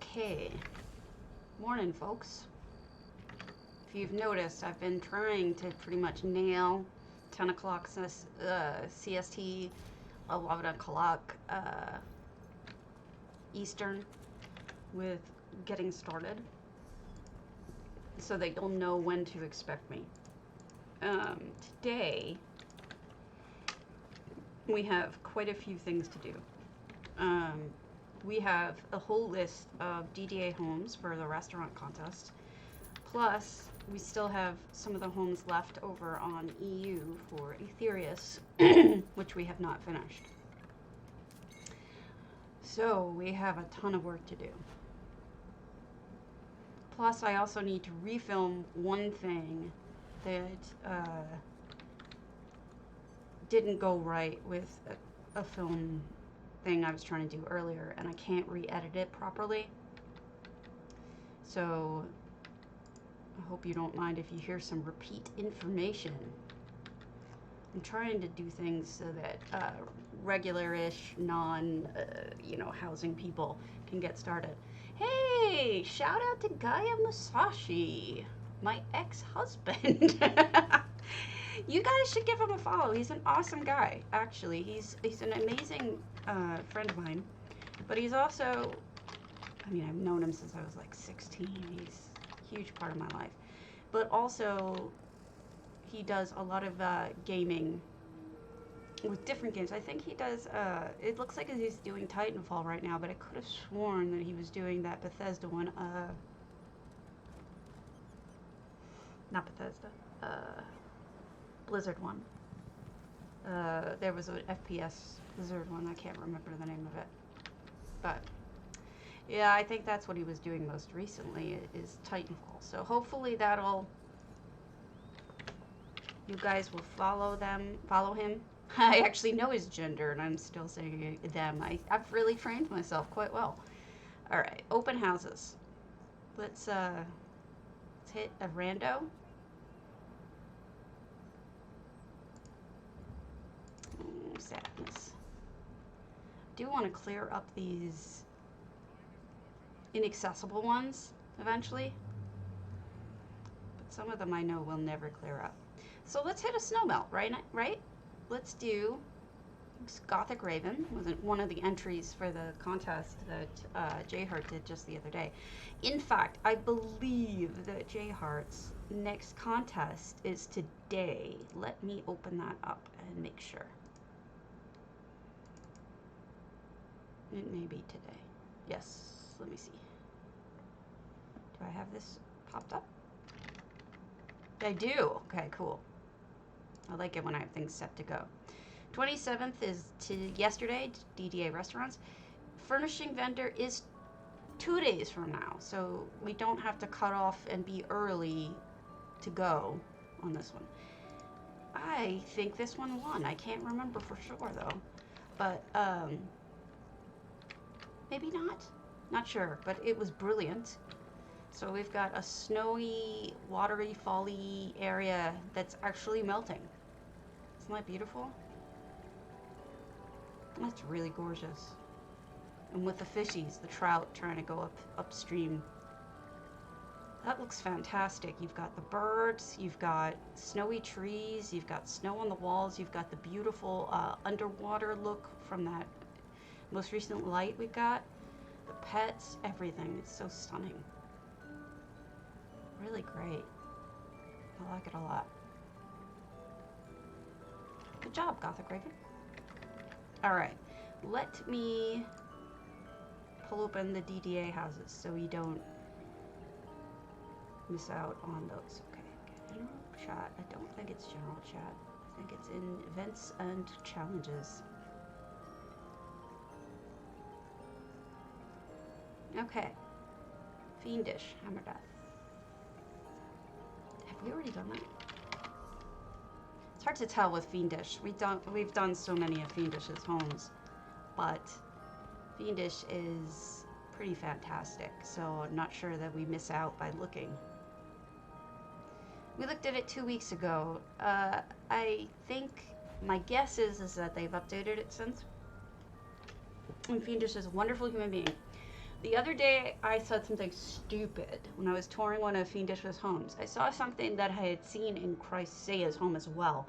Okay. Morning, folks. If you've noticed, I've been trying to pretty much nail 10 o'clock CST, 11 o'clock Eastern with getting started so that you'll know when to expect me. Today, we have quite a few things to do. We have a whole list of DDA homes for the restaurant contest. Plus, we still have some of the homes left over on EU for Aetherius, which we have not finished. So, we have a ton of work to do. Plus, I also need to refilm one thing that didn't go right with a film thing I was trying to do earlier, and I can't re-edit it properly. So I hope you don't mind if you hear some repeat information. I'm trying to do things so that regular-ish, housing people can get started. Hey, shout out to Gaia Musashi, my ex-husband. You guys should give him a follow. He's an awesome guy, actually. He's an amazing friend of mine. But he's also, I've known him since I was like 16. He's a huge part of my life. But also, he does a lot of gaming with different games. I think he does, it looks like he's doing Titanfall right now, but I could have sworn that he was doing that Bethesda one. Not Bethesda. Blizzard one. There was an FPS Blizzard one. I can't remember the name of it. But yeah, I think that's what he was doing most recently is Titanfall. So hopefully you guys will follow him. I actually know his gender and I'm still saying them. I've really trained myself quite well. All right, open houses. Let's hit a rando. Sadness. I do want to clear up these inaccessible ones eventually, but some of them I know will never clear up. So let's hit a snowmelt, right? Let's do Gothic Raven, was one of the entries for the contest that J-Heart did just the other day. In fact, I believe that J-Heart's next contest is today. Let me open that up and make sure. It may be today. Yes, let me see. Do I have this popped up? I do. Okay, cool. I like it when I have things set to go. 27th is to yesterday, DDA restaurants. Furnishing vendor is 2 days from now, so we don't have to cut off and be early to go on this one. I think this one won. I can't remember for sure though, but maybe not. Not sure, but it was brilliant. So we've got a snowy, watery, fally area that's actually melting. Isn't that beautiful? That's really gorgeous. And with the fishies, the trout trying to go upstream. That looks fantastic. You've got the birds, you've got snowy trees, you've got snow on the walls, you've got the beautiful underwater look from that most recent light we've got. The pets, everything. It's so stunning. Really great. I like it a lot. Good job, Gothic Raven. Alright, let me pull open the DDA houses so we don't miss out on those. Okay, general chat. I don't think it's general chat. I think it's in events and challenges. Okay. Fiendish, Hammer Death. Have we already done that? It's hard to tell with Fiendish. We've done so many of Fiendish's homes, but Fiendish is pretty fantastic, so I'm not sure that we miss out by looking. We looked at it 2 weeks ago. I think my guess is that they've updated it since. And Fiendish is a wonderful human being. The other day, I saw something stupid when I was touring one of Fiendish's homes. I saw something that I had seen in Chrysea's home as well.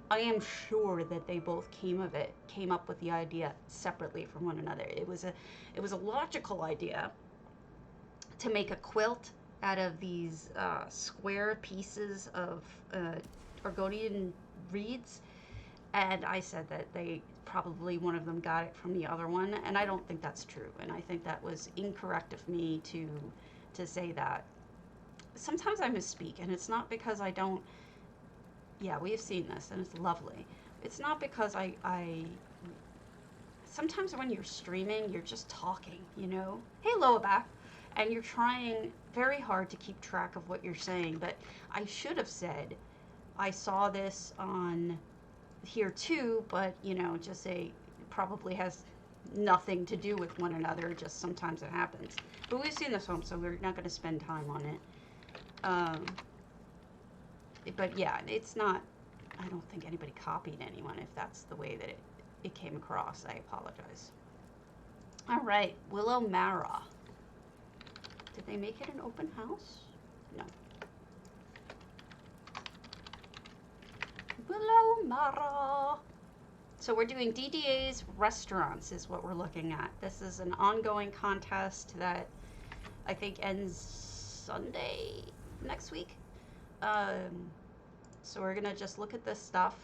I am sure that they both came up with the idea separately from one another. It was a logical idea to make a quilt out of these square pieces of Argonian reeds, and I said that they probably one of them got it from the other one, and I don't think that's true, and I think that was incorrect of me to say that. Sometimes I misspeak, and it's not because I don't. Yeah, we have seen this, and it's lovely. It's not because I sometimes when you're streaming, you're just talking, you know? Hey, Loaback. And you're trying very hard to keep track of what you're saying, but I should have said, I saw this on here too, but, you know, just say, it probably has nothing to do with one another, just sometimes it happens. But we've seen this home, so we're not going to spend time on it. But yeah, it's not, I don't think anybody copied anyone if that's the way that it came across. I apologize. All right, Willow Mara. Did they make it an open house? No. Willow Mara. So we're doing DDA's restaurants is what we're looking at. This is an ongoing contest that I think ends Sunday next week. So we're gonna just look at this stuff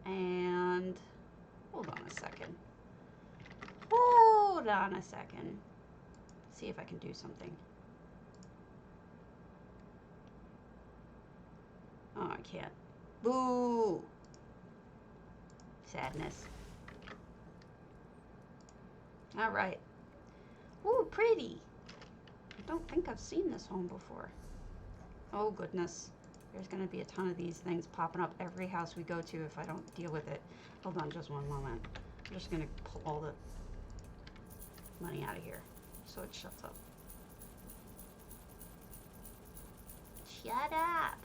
and hold on a second. Hold on a second. See if I can do something. Oh, I can't. Boo! Sadness. All right. Ooh, pretty. I don't think I've seen this home before. Oh, goodness. There's going to be a ton of these things popping up every house we go to if I don't deal with it. Hold on just one moment. I'm just going to pull all the money out of here so it shuts up. Shut up.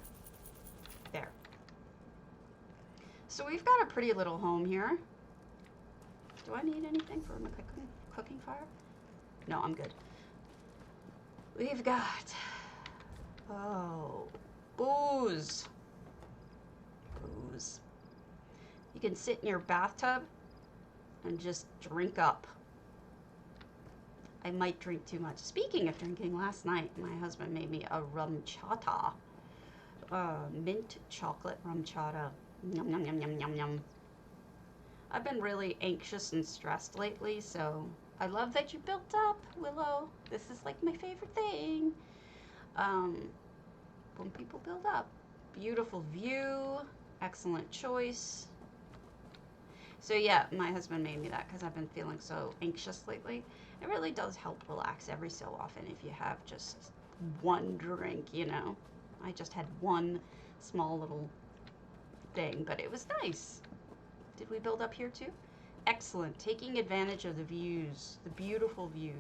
There. So we've got a pretty little home here. Do I need anything for my cooking fire? No, I'm good. We've got, oh, booze. Booze. You can sit in your bathtub and just drink up. I might drink too much. Speaking of drinking, last night my husband made me a rum chata. Mint chocolate rum chata. Yum, yum, yum, yum, yum, yum. I've been really anxious and stressed lately, so I love that you built up, Willow. This is like my favorite thing. When people build up. Beautiful view. Excellent choice. So yeah, my husband made me that because I've been feeling so anxious lately. It really does help relax every so often if you have just one drink, you know. I just had one small little thing, but it was nice. Did we build up here too? Excellent. Taking advantage of the views, the beautiful views.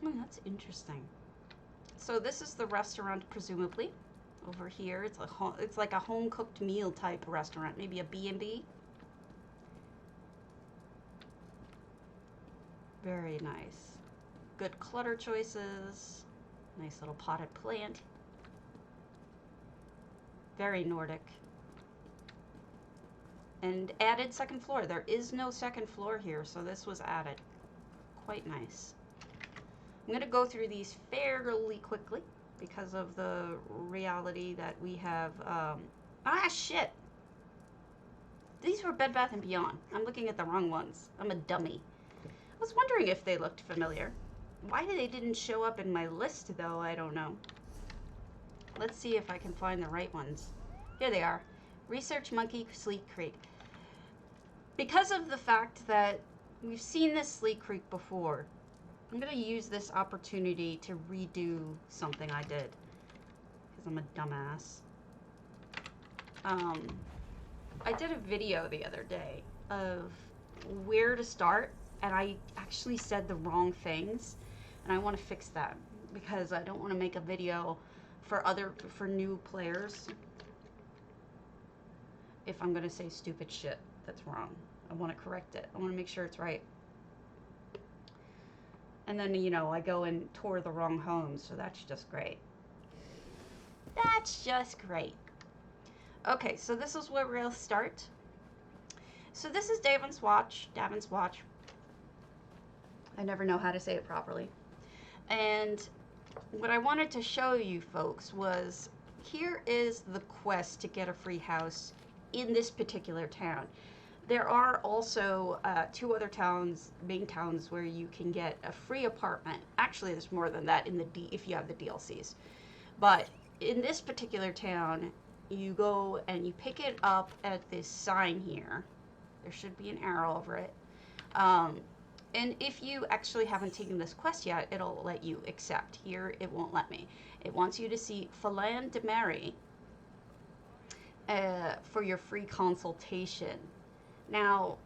Oh, that's interesting. So this is the restaurant, presumably. Over here, it's like a home-cooked meal type restaurant, maybe a B&B. Very nice. Good clutter choices. Nice little potted plant. Very Nordic. And added second floor. There is no second floor here, so this was added. Quite nice. I'm going to go through these fairly quickly because of the reality that we have. Ah, shit! These were Bed Bath & Beyond. I'm looking at the wrong ones. I'm a dummy. I was wondering if they looked familiar. Why they didn't show up in my list, though, I don't know. Let's see if I can find the right ones. Here they are. Research Monkey Sleek Creek. Because of the fact that we've seen this Sleek Creek before, I'm going to use this opportunity to redo something I did. Because I'm a dumbass. I did a video the other day of where to start, and I actually said the wrong things. And I want to fix that because I don't want to make a video for new players if I'm going to say stupid shit. that's wrong. I want to correct it. I want to make sure it's right. And then, you know, I go and tour the wrong homes, so that's just great. That's just great. Okay, so this is where we'll start. So this is Davin's Watch. I never know how to say it properly. And what I wanted to show you folks was, here is the quest to get a free house in this particular town. There are also 2 other towns, main towns, where you can get a free apartment. Actually, there's more than that in the if you have the DLCs. But in this particular town, you go and you pick it up at this sign here. There should be an arrow over it. And if you actually haven't taken this quest yet, it'll let you accept. Here, it won't let me. It wants you to see Phelan de Mary for your free consultation. Now,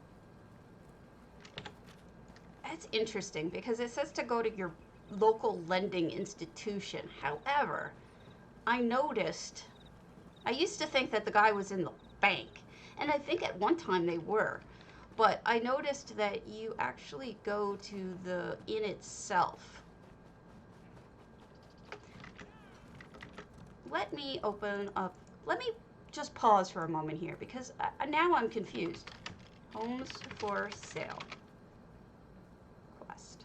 that's interesting because it says to go to your local lending institution. However, I noticed, I used to think that the guy was in the bank, and I think at one time they were. But I noticed that you actually go to the inn itself. Let me open up, let me just pause for a moment here because now I'm confused. Homes for sale. Quest.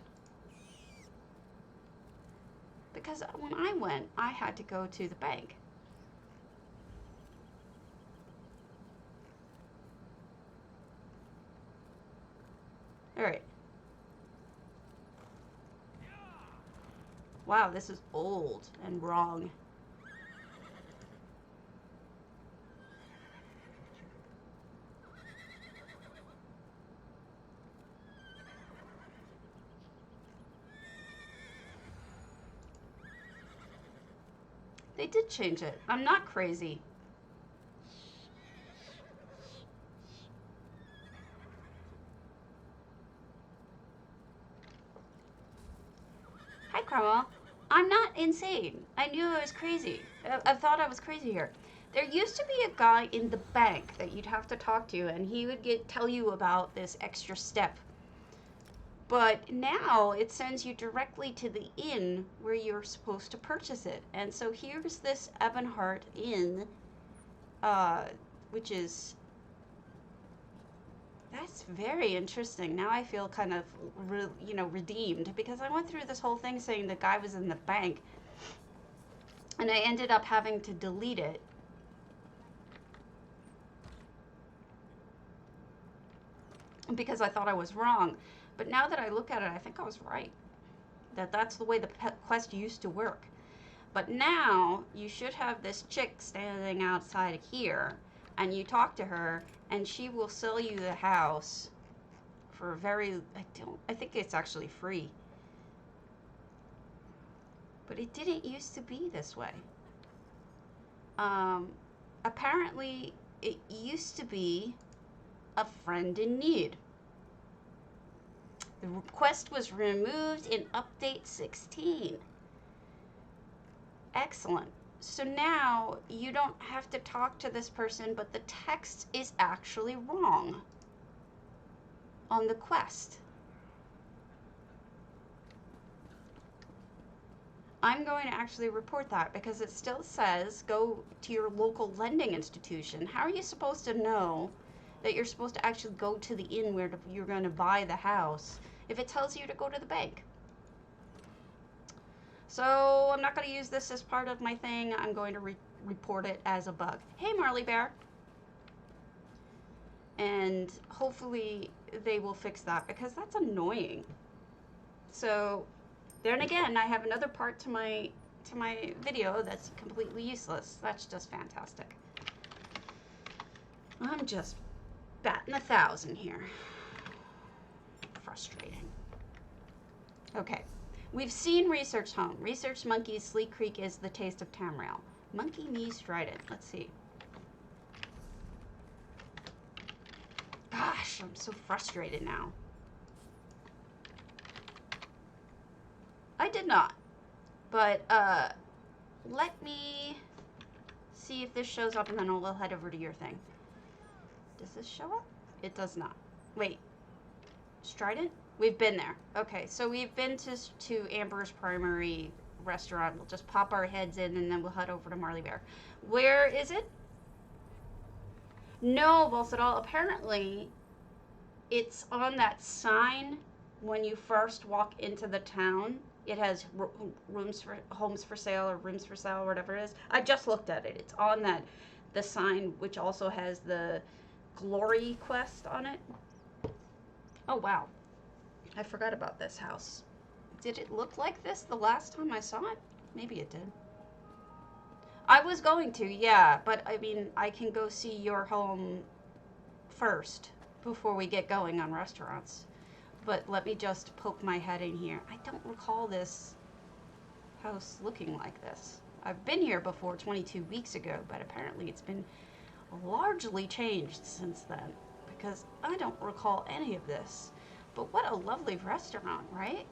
Because when I went, I had to go to the bank. All right. Wow, this is old and wrong. They did change it. I'm not crazy. Hi, Cromwell. I'm not insane. I knew I was crazy. I thought I was crazy here. There used to be a guy in the bank that you'd have to talk to, and he would tell you about this extra step. But now it sends you directly to the inn where you're supposed to purchase it. And so here's this Ravenhurst Inn, which is, that's very interesting. Now I feel kind of, redeemed, because I went through this whole thing saying the guy was in the bank, and I ended up having to delete it. Because I thought I was wrong. But now that I look at it, I think I was right. That's the way the quest used to work. But now you should have this chick standing outside here, and you talk to her, and she will sell you the house for I think it's actually free. But it didn't used to be this way. Apparently, it used to be a friend in need. The quest was removed in update 16. Excellent. So now you don't have to talk to this person, but the text is actually wrong on the quest. I'm going to actually report that because it still says go to your local lending institution. How are you supposed to know that you're supposed to actually go to the inn where you're going to buy the house if it tells you to go to the bank? So I'm not going to use this as part of my thing. I'm going to report it as a bug. Hey, Marley Bear. And hopefully they will fix that because that's annoying. So then again, I have another part to my video that's completely useless. That's just fantastic. I'm just batting 1,000 here. Frustrating. Okay. We've seen Research Home. Research Monkey's Sleek Creek is the taste of Tamriel. Monkey me Strident. Let's see. Gosh, I'm so frustrated now. I did not. But let me see if this shows up and then we'll head over to your thing. Does this show up? It does not. Wait. Strident? We've been there. Okay, so we've been to Amber's primary restaurant. We'll just pop our heads in and then we'll head over to Marley Bear. Where is it? No, Balsadal. Apparently, it's on that sign when you first walk into the town. It has homes for sale or rooms for sale, or whatever it is. I just looked at it. It's on the sign, which also has the glory quest on it. Oh, wow. I forgot about this house. Did it look like this the last time I saw it? Maybe it did. I was going to, yeah, but I mean, I can go see your home first before we get going on restaurants. But let me just poke my head in here. I don't recall this house looking like this. I've been here before 22 weeks ago, but apparently it's been largely changed since then because I don't recall any of this. But what a lovely restaurant, right?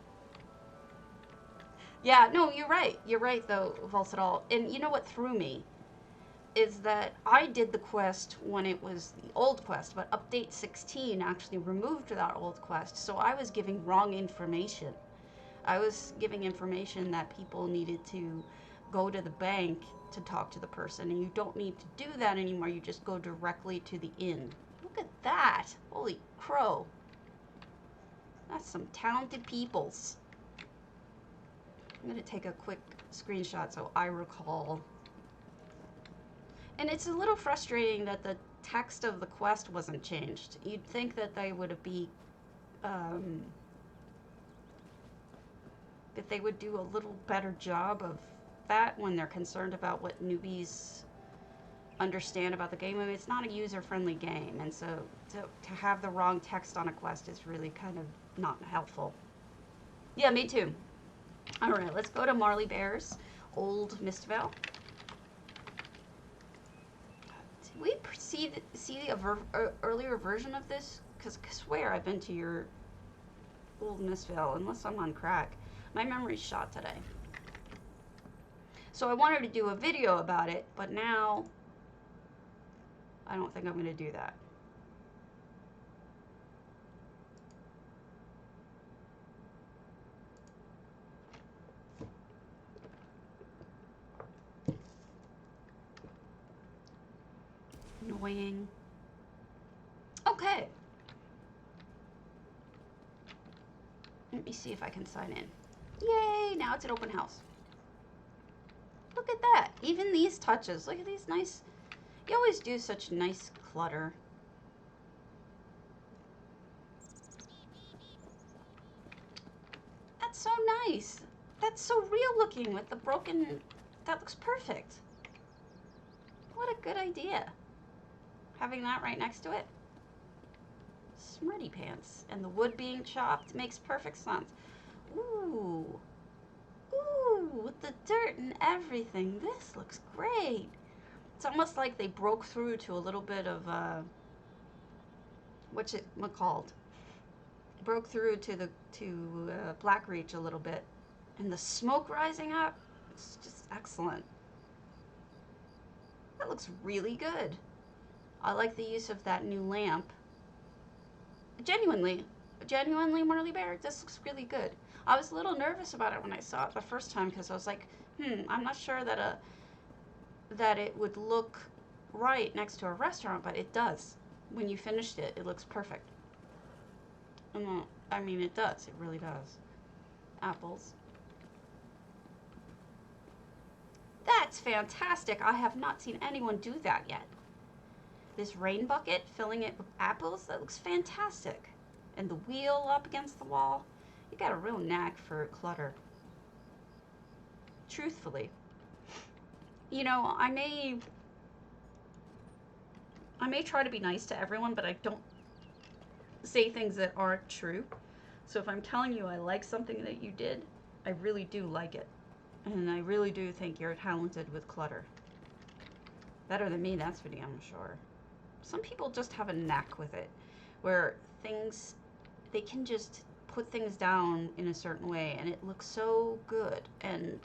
Yeah, no, you're right. You're right, though, Volsadal. And you know what threw me? Is that I did the quest when it was the old quest, but update 16 actually removed that old quest, so I was giving wrong information. I was giving information that people needed to go to the bank to talk to the person, and you don't need to do that anymore. You just go directly to the inn. Look at that. Holy crow. That's some talented peoples. I'm going to take a quick screenshot so I recall. And it's a little frustrating that the text of the quest wasn't changed. You'd think that they would be, that they would do a little better job of that when they're concerned about what newbies understand about the game. I mean, it's not a user-friendly game, and so to have the wrong text on a quest is really kind of not helpful. Yeah, me too. All right, let's go to Marley Bear's old mistveil. Did we see the earlier version of this? Because I swear I've been to your old mistveil, unless I'm on crack. My memory's shot today. So I wanted to do a video about it, but now I don't think I'm going to do that. Annoying. Okay. Let me see if I can sign in. Yay! Now it's an open house. Look at that. Even these touches. Look at these nice. You always do such nice clutter. That's so nice. That's so real looking with the broken. That looks perfect. What a good idea. Having that right next to it. Smarty pants. And the wood being chopped makes perfect sense. Ooh. Ooh, with the dirt and everything. This looks great. It's almost like they broke through to a little bit of, what's it called? Broke through to Blackreach a little bit. And the smoke rising up, it's just excellent. That looks really good. I like the use of that new lamp. Genuinely, Marley Bear, this looks really good. I was a little nervous about it when I saw it the first time because I was like, I'm not sure that it would look right next to a restaurant, but it does. When you finished it, it looks perfect. I mean, it does. It really does. Apples. That's fantastic. I have not seen anyone do that yet. This rain bucket, filling it with apples, that looks fantastic. And the wheel up against the wall. You got a real knack for clutter. Truthfully. You know, I may try to be nice to everyone, but I don't say things that aren't true. So if I'm telling you I like something that you did, I really do like it. And I really do think you're talented with clutter. Better than me, that's for damn sure. Some people just have a knack with it, where they can just put things down in a certain way, and it looks so good and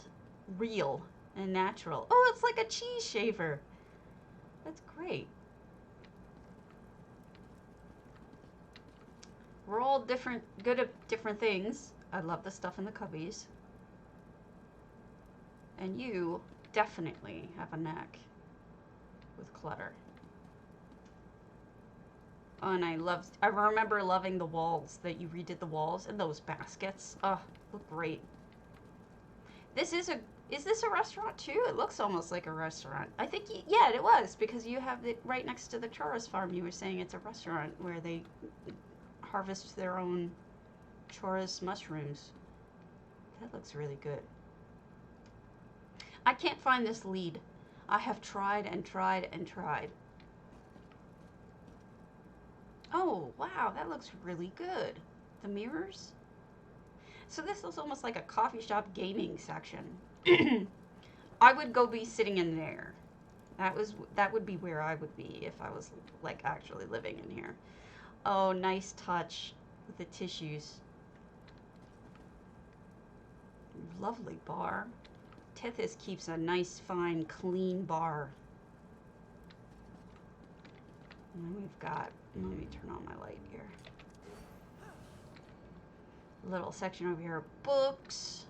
real and natural. Oh, it's like a cheese shaver. That's great. We're all different, good at different things. I love the stuff in the cubbies. And you definitely have a knack with clutter. Oh, and I remember loving the walls, that you redid the walls and those baskets. Oh, look great. Is this a restaurant too? It looks almost like a restaurant. I think, yeah, it was, because you have it right next to the churros farm. You were saying it's a restaurant where they harvest their own churros mushrooms. That looks really good. I can't find this lead. I have tried and tried and tried. Oh, wow, that looks really good. The mirrors? So this is almost like a coffee shop gaming section. I would go be sitting in there. That would be where I would be if I was like actually living in here. Oh, nice touch with the tissues. Lovely bar. Tithys keeps a nice, fine, clean bar. And then we've got, let me turn on my light here. Little section over here of books.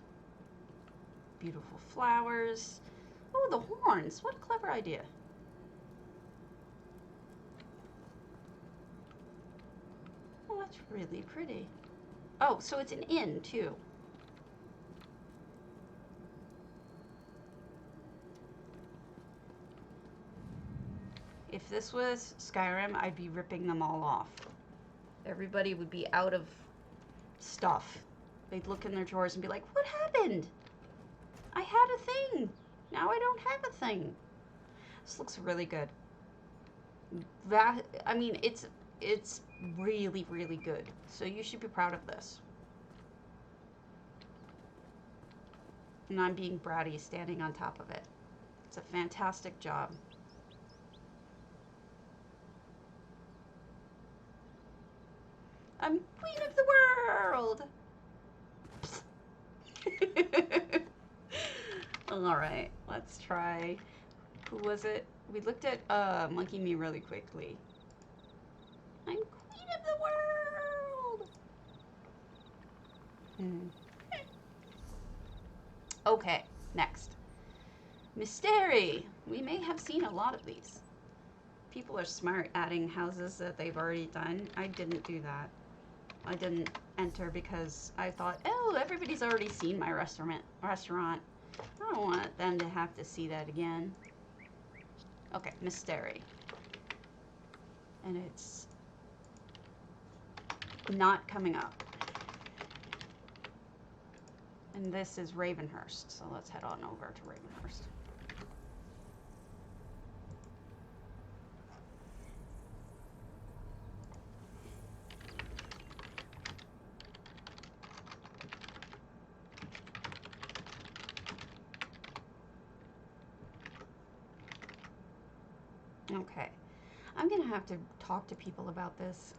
Beautiful flowers. Oh, the horns. What a clever idea. Oh, that's really pretty. Oh, so it's an inn, too. If this was Skyrim, I'd be ripping them all off. Everybody would be out of stuff. They'd look in their drawers and be like, what happened? I had a thing. Now I don't have a thing. This looks really good. I mean, it's really, really good. So you should be proud of this. And I'm being bratty standing on top of it. It's a fantastic job. I'm queen of the world! Alright, let's try. Who was it? We looked at Monkey Me really quickly. I'm queen of the world! Okay, next. Mystery! We may have seen a lot of these. People are smart adding houses that they've already done. I didn't do that. I didn't enter because I thought, oh, everybody's already seen my restaurant. I don't want them to have to see that again. Okay, Mystery. And it's not coming up. And this is Ravenhurst, so let's head on over to Ravenhurst. Okay, I'm gonna have to talk to people about this.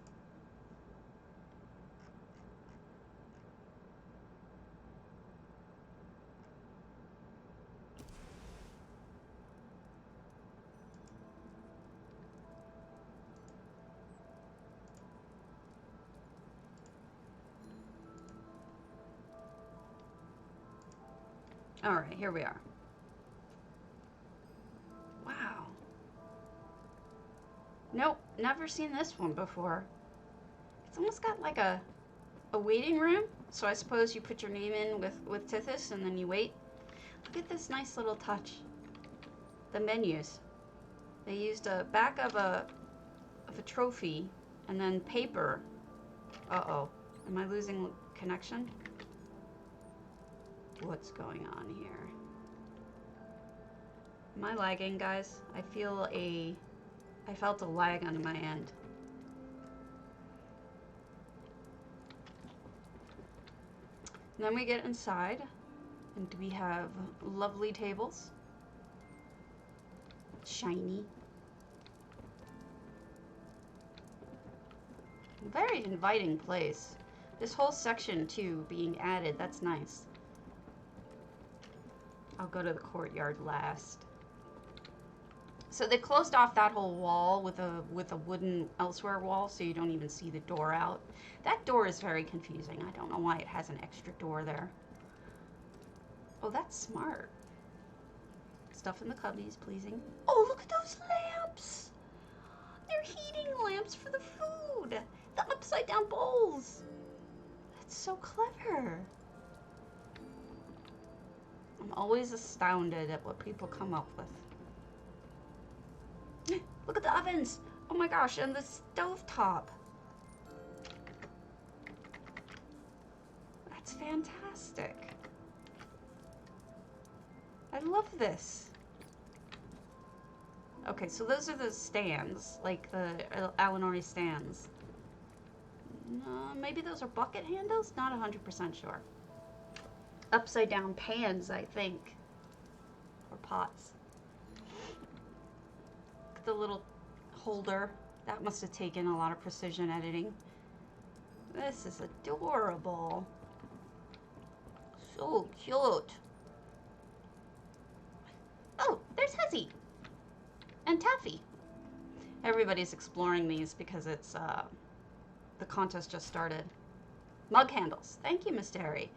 All right, here we are. Wow. Nope, never seen this one before. It's almost got like a waiting room. So I suppose you put your name in with Tithys and then you wait. Look at this nice little touch. The menus. They used a back of a trophy and then paper. Uh-oh. Am I losing connection? What's going on here? Am I lagging, guys? I felt a lag on my end. And then we get inside, and we have lovely tables. Shiny. Very inviting place. This whole section, too, being added, that's nice. I'll go to the courtyard last. So they closed off that whole wall with a wooden elsewhere wall, so you don't even see the door out. That door is very confusing. I don't know why it has an extra door there. Oh, that's smart. Stuff in the cubbies, pleasing. Oh, look at those lamps! They're heating lamps for the food. The upside down bowls. That's so clever. I'm always astounded at what people come up with. Look at the ovens! Oh my gosh, and the stovetop. That's fantastic. I love this. Okay, so those are the stands, like the Alinori stands. Maybe those are bucket handles? Not 100% sure. Upside down pans, I think. Or pots. The little holder. That must have taken a lot of precision editing. This is adorable. So cute. Oh, there's Hezzie. And Taffy. Everybody's exploring these because it's, the contest just started. Mug handles. Thank you, Mysteri.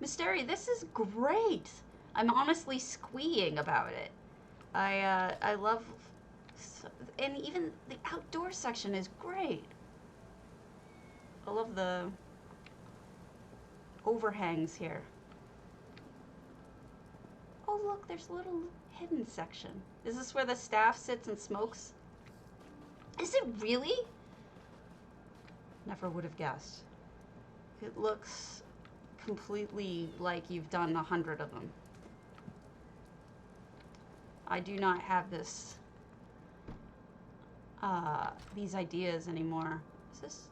Mysteri, this is great. I'm honestly squeeing about it. I love, and even the outdoor section is great. I love the overhangs here. Oh look, there's a little hidden section. Is this where the staff sits and smokes? Is it really? Never would have guessed. It looks completely like you've done 100 of them. I do not have this, these ideas anymore.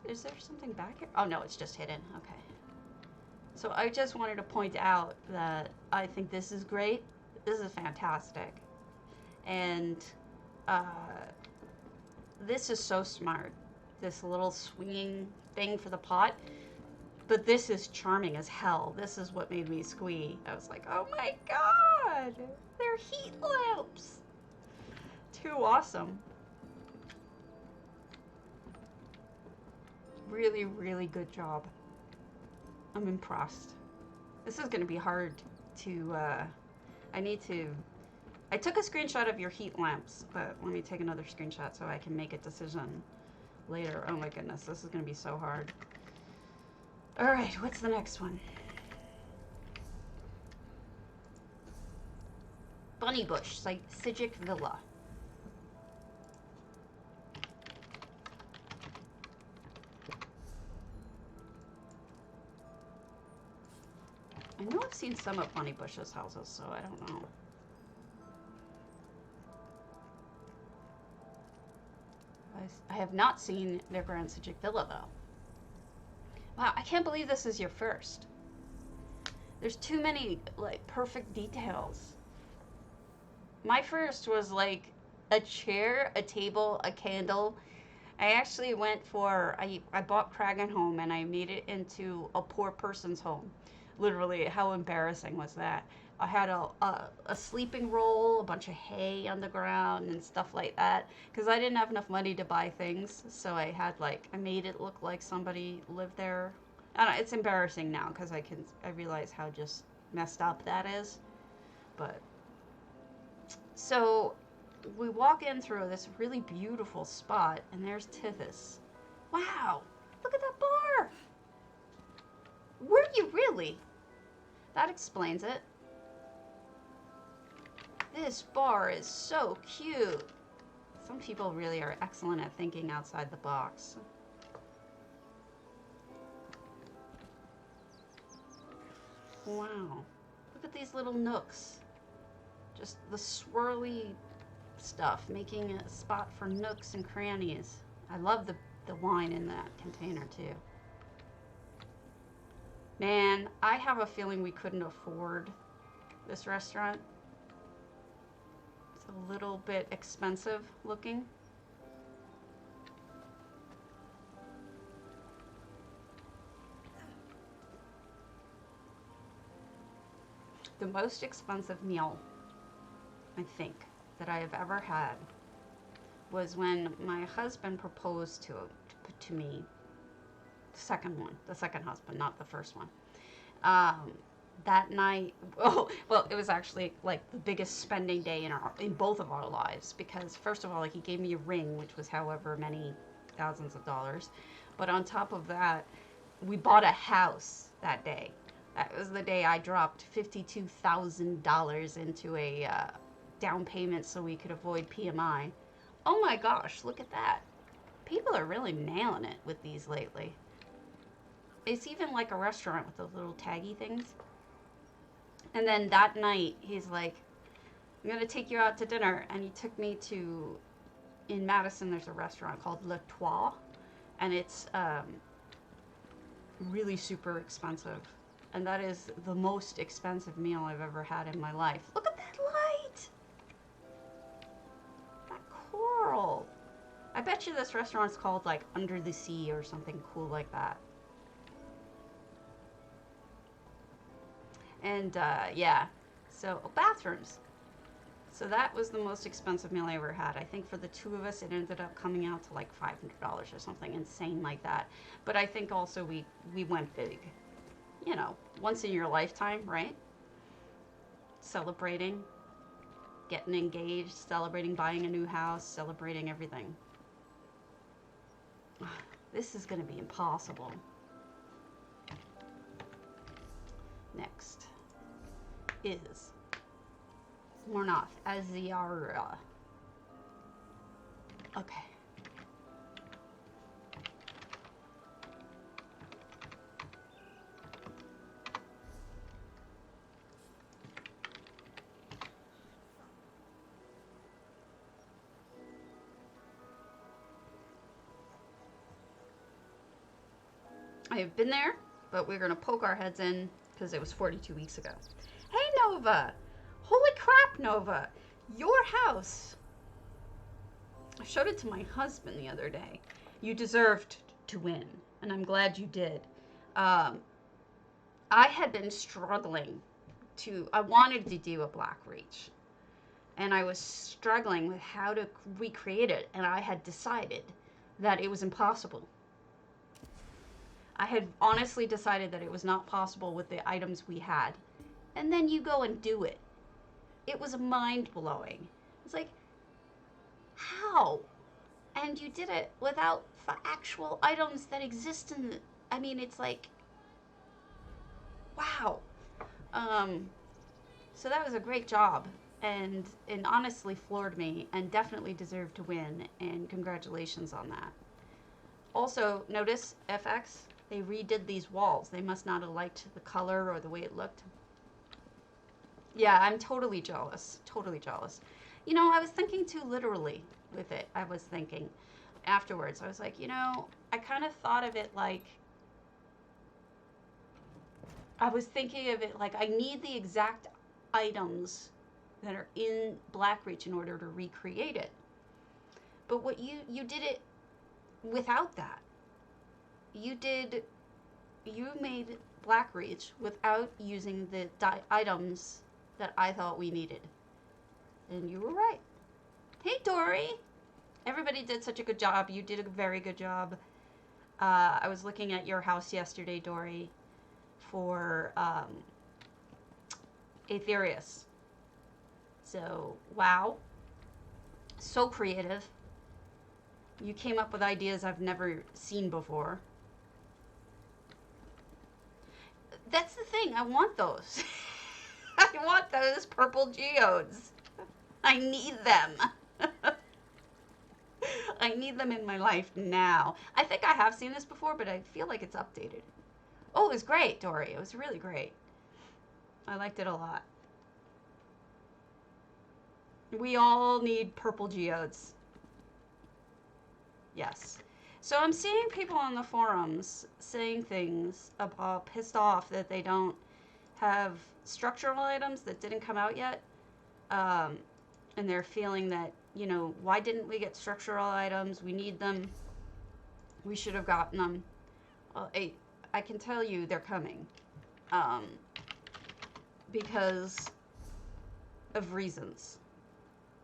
Is there something back here? Oh no, it's just hidden, okay. So I just wanted to point out that I think this is great. This is fantastic. And, this is so smart. This little swinging thing for the pot. But this is charming as hell. This is what made me squee. I was like, oh my god! They're heat lamps! Too awesome. Really, really good job. I'm impressed. This is gonna be hard to, I took a screenshot of your heat lamps, but let me take another screenshot so I can make a decision later. Oh my goodness, this is gonna be so hard. Alright, what's the next one? Bunny Bush, like Psijic Villa. I know I've seen some of Bunny Bush's houses, so I don't know. I have not seen their Grand Psijic Villa, though. Wow, I can't believe this is your first. There's too many, like, perfect details. My first was, like, a chair, a table, a candle. I actually went for, I bought Kragan Home and I made it into a poor person's home. Literally, how embarrassing was that? I had a sleeping roll, a bunch of hay on the ground and stuff like that. Because I didn't have enough money to buy things. So I had like, I made it look like somebody lived there. I don't know, it's embarrassing now because I realize how just messed up that is. But, so we walk in through this really beautiful spot and there's Tithys. Wow, look at that bar. Were you really? That explains it. This bar is so cute. Some people really are excellent at thinking outside the box. Wow. Look at these little nooks. Just the swirly stuff, making a spot for nooks and crannies. I love the wine in that container too. Man, I have a feeling we couldn't afford this restaurant. It's a little bit expensive looking. The most expensive meal, I think. that I have ever had was when my husband proposed to me. The second husband, not the first one. That night, well, it was actually like the biggest spending day in both of our lives, because first of all, like, he gave me a ring, which was however many thousands of dollars, but on top of that, we bought a house that day. That was the day I dropped $52,000 into a down payment so we could avoid PMI. Oh my gosh, look at that. People are really nailing it with these lately. It's even like a restaurant with those little taggy things. And then that night, he's like, I'm going to take you out to dinner. And he took me to, in Madison, there's a restaurant called Le Trois. And it's really super expensive. And that is the most expensive meal I've ever had in my life. Look at that light! That coral. I bet you this restaurant's called like Under the Sea or something cool like that. And yeah, so bathrooms. So that was the most expensive meal I ever had. I think for the two of us, it ended up coming out to like $500 or something insane like that. But I think also we went big. You know, once in your lifetime, right? Celebrating, getting engaged, celebrating buying a new house, celebrating everything. This is going to be impossible. Next is mournoth, Aziara. Okay. I have been there, but we're going to poke our heads in because it was 42 weeks ago. Hey, Nova! Holy crap, Nova! Your house! I showed it to my husband the other day. You deserved to win, and I'm glad you did. I had been struggling I wanted to do a black reach, and I was struggling with how to recreate it, and I had decided that it was impossible. I had honestly decided that it was not possible with the items we had. And then you go and do it. It was mind-blowing. It's like, how? And you did it without the actual items that exist in the... I mean, it's like, wow. So that was a great job. And it honestly floored me and definitely deserved to win. And congratulations on that. Also, notice FX... They redid these walls. They must not have liked the color or the way it looked. Yeah, I'm totally jealous. Totally jealous. You know, I was thinking too literally with it. I was thinking afterwards. I was like, you know, I kind of thought of it like... I was thinking of it like I need the exact items that are in Blackreach in order to recreate it. But what you did it without that. You made Blackreach without using the items that I thought we needed. And you were right. Hey, Dory. Everybody did such a good job. You did a very good job. I was looking at your house yesterday, Dory, for Aetherius. So, wow. So creative. You came up with ideas I've never seen before. That's the thing. I want those. I want those purple geodes. I need them. I need them in my life now. I think I have seen this before, but I feel like it's updated. Oh, it was great, Dory. It was really great. I liked it a lot. We all need purple geodes. Yes. So I'm seeing people on the forums saying things about pissed off that they don't have structural items that didn't come out yet. And they're feeling that, you know, why didn't we get structural items? We need them. We should have gotten them. Well, I can tell you they're coming. Because of reasons.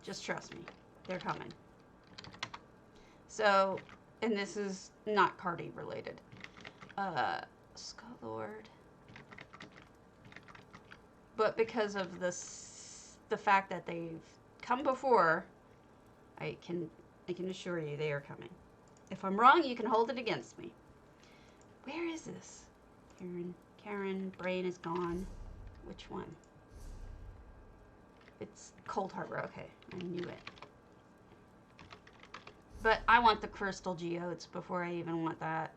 Just trust me. They're coming. So, and this is not Cardi related. Skullord. But because of this, the fact that they've come before, I can assure you they are coming. If I'm wrong, you can hold it against me. Where is this? Karen, brain is gone. Which one? It's Coldharbour. Okay, I knew it. But I want the crystal geodes before I even want that.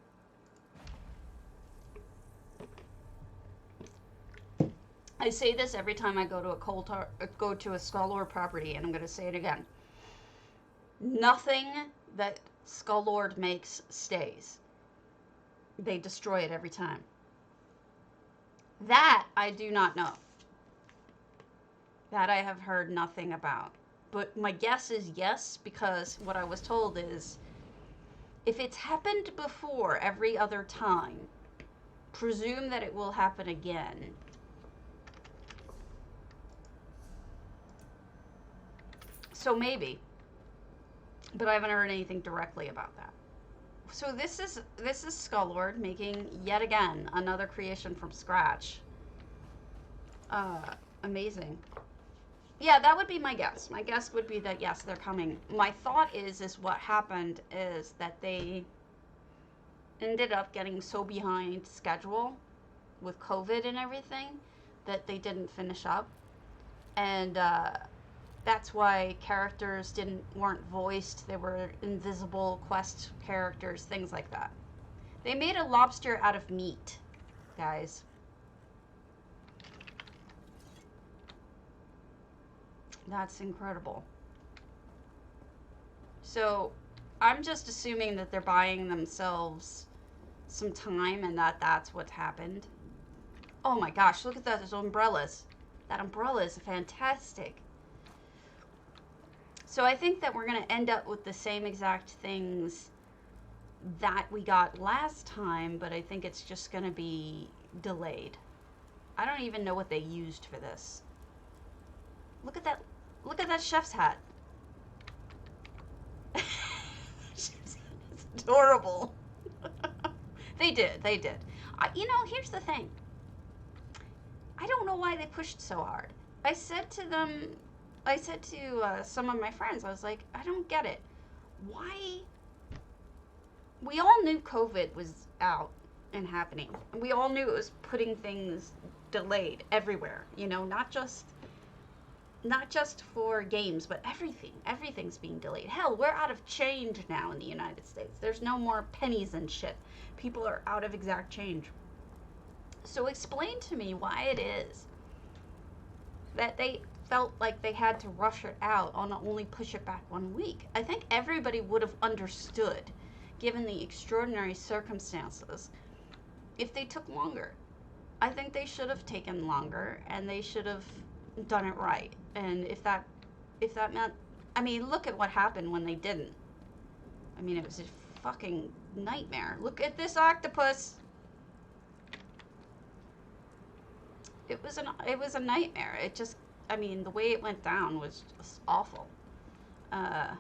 I say this every time I go to a Skullord property, and I'm going to say it again. Nothing that Skullord makes stays. They destroy it every time. That I do not know. That I have heard nothing about. But my guess is yes, because what I was told is, if it's happened before every other time, presume that it will happen again. So maybe. But I haven't heard anything directly about that. So this is Skullord making yet again another creation from scratch. Amazing. Yeah, that would be my guess. My guess would be that yes, they're coming. My thought is what happened is that they ended up getting so behind schedule with COVID and everything that they didn't finish up, and that's why characters weren't voiced. They were invisible quest characters, things like that. They made a lobster out of meat, guys. That's incredible. So I'm just assuming that they're buying themselves some time and that's what's happened. Oh my gosh, look at those umbrellas. That umbrella is fantastic. So I think that we're going to end up with the same exact things that we got last time, but I think it's just going to be delayed. I don't even know what they used for this. Look at that chef's hat. It's adorable. They did. You know, here's the thing. I don't know why they pushed so hard. I said to some of my friends, I was like, I don't get it. Why? We all knew COVID was out and happening. And we all knew it was putting things delayed everywhere. You know, not just for games, but everything's being delayed. Hell, we're out of change now in the United States. There's no more pennies and shit. People are out of exact change. So explain to me why it is that they felt like they had to rush it out on only push it back 1 week. I think everybody would have understood, given the extraordinary circumstances, if they took longer. I think they should have taken longer, and they should have done it right. And if that meant, I mean, look at what happened when they didn't. I mean, it was a fucking nightmare. Look at this octopus. It was a nightmare. It just, I mean, the way it went down was just awful. I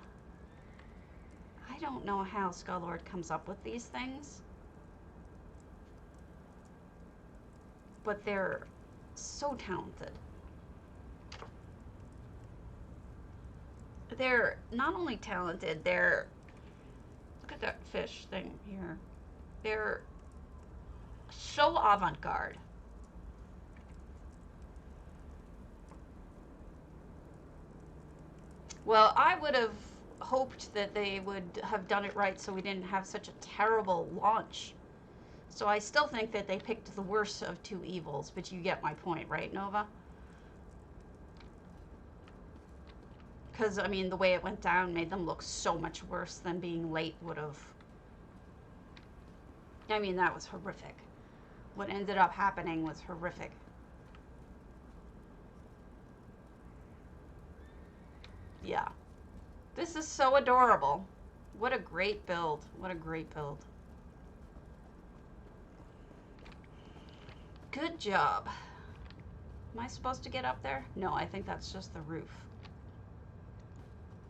don't know how Skullord comes up with these things, but they're so talented. They're not only talented, look at that fish thing here. They're so avant-garde. Well, I would have hoped that they would have done it right so we didn't have such a terrible launch. So I still think that they picked the worst of two evils, but you get my point, right, Nova? Because, I mean, the way it went down made them look so much worse than being late would have. I mean, that was horrific. What ended up happening was horrific. Yeah. This is so adorable. What a great build. What a great build. Good job. Am I supposed to get up there? No, I think that's just the roof.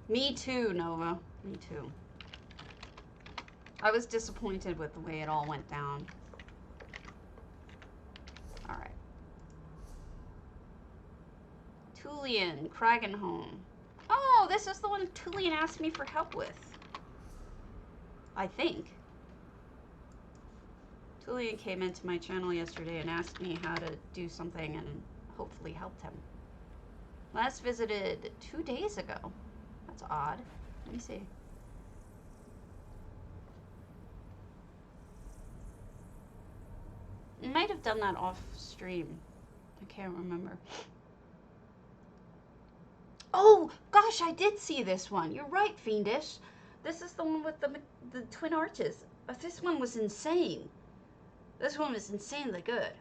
Me too, Nova. Me too. I was disappointed with the way it all went down. Alright. Tullian, Kragenholm. Oh, this is the one Tullian asked me for help with. I think. Tullian came into my channel yesterday and asked me how to do something and hopefully helped him. Last visited 2 days ago. That's odd. Let me see. I might have done that off stream. I can't remember. Oh, gosh, I did see this one. You're right, Fiendish. This is the one with the twin arches. But this one was insane. This one was insanely good.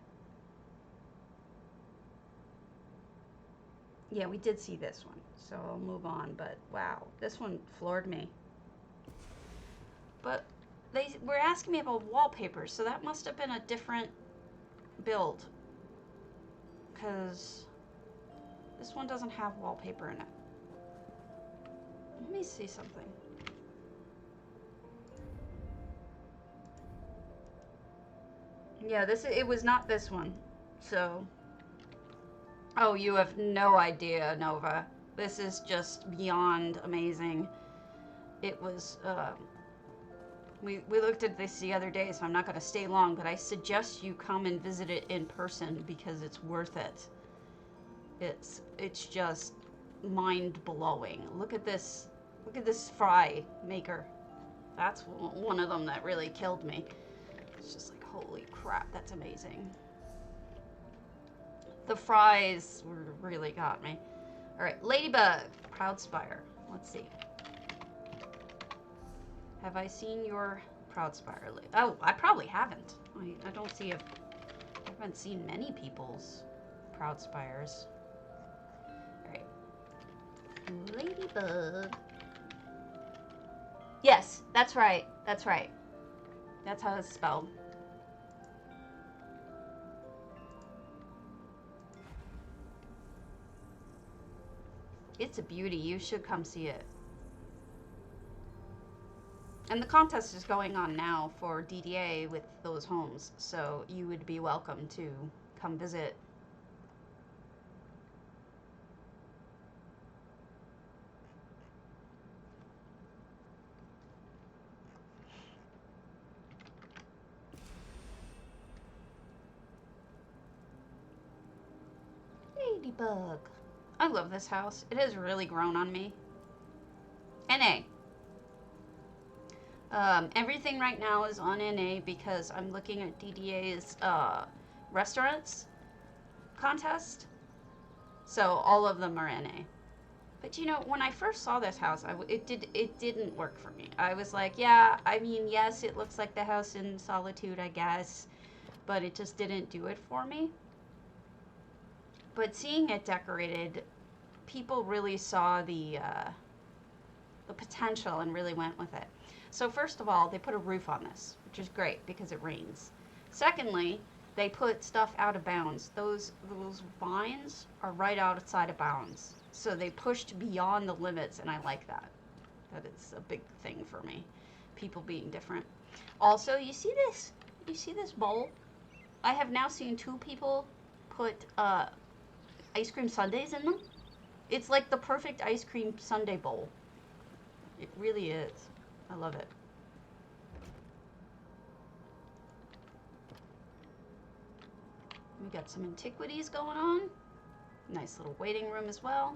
Yeah, we did see this one. So I'll move on. But, wow, this one floored me. But they were asking me about wallpapers, so that must have been a different build. Because this one doesn't have wallpaper in it. Let me see something. Yeah, it was not this one. So, oh, you have no idea, Nova. This is just beyond amazing. It was, we looked at this the other day, so I'm not going to stay long, but I suggest you come and visit it in person because it's worth it. It's just mind-blowing. Look at this fry maker. That's one of them that really killed me. It's just like, holy crap, that's amazing. The fries really got me. All right, Ladybug, Proudspire. Let's see. Have I seen your Proudspire? Oh, I probably haven't. I don't see I haven't seen many people's Proudspires. All right. Ladybug. Yes, that's right. That's right. That's how it's spelled. It's a beauty. You should come see it. And the contest is going on now for DDA with those homes, so you would be welcome to come visit. Ladybug. I love this house. It has really grown on me. NA. Everything right now is on NA because I'm looking at DDA's restaurants contest. So all of them are NA. But you know, when I first saw this house, it didn't work for me. I was like, yeah, I mean, yes, it looks like the house in Solitude, I guess, but it just didn't do it for me. But seeing it decorated, people really saw the potential and really went with it. So first of all, they put a roof on this, which is great because it rains. Secondly, they put stuff out of bounds. Those vines are right outside of bounds. So they pushed beyond the limits, and I like that. That is a big thing for me. People being different. Also, you see this? You see this bowl? I have now seen 2 people put ice cream sundaes in them. It's like the perfect ice cream sundae bowl. It really is. I love it. We got some antiquities going on. Nice little waiting room as well.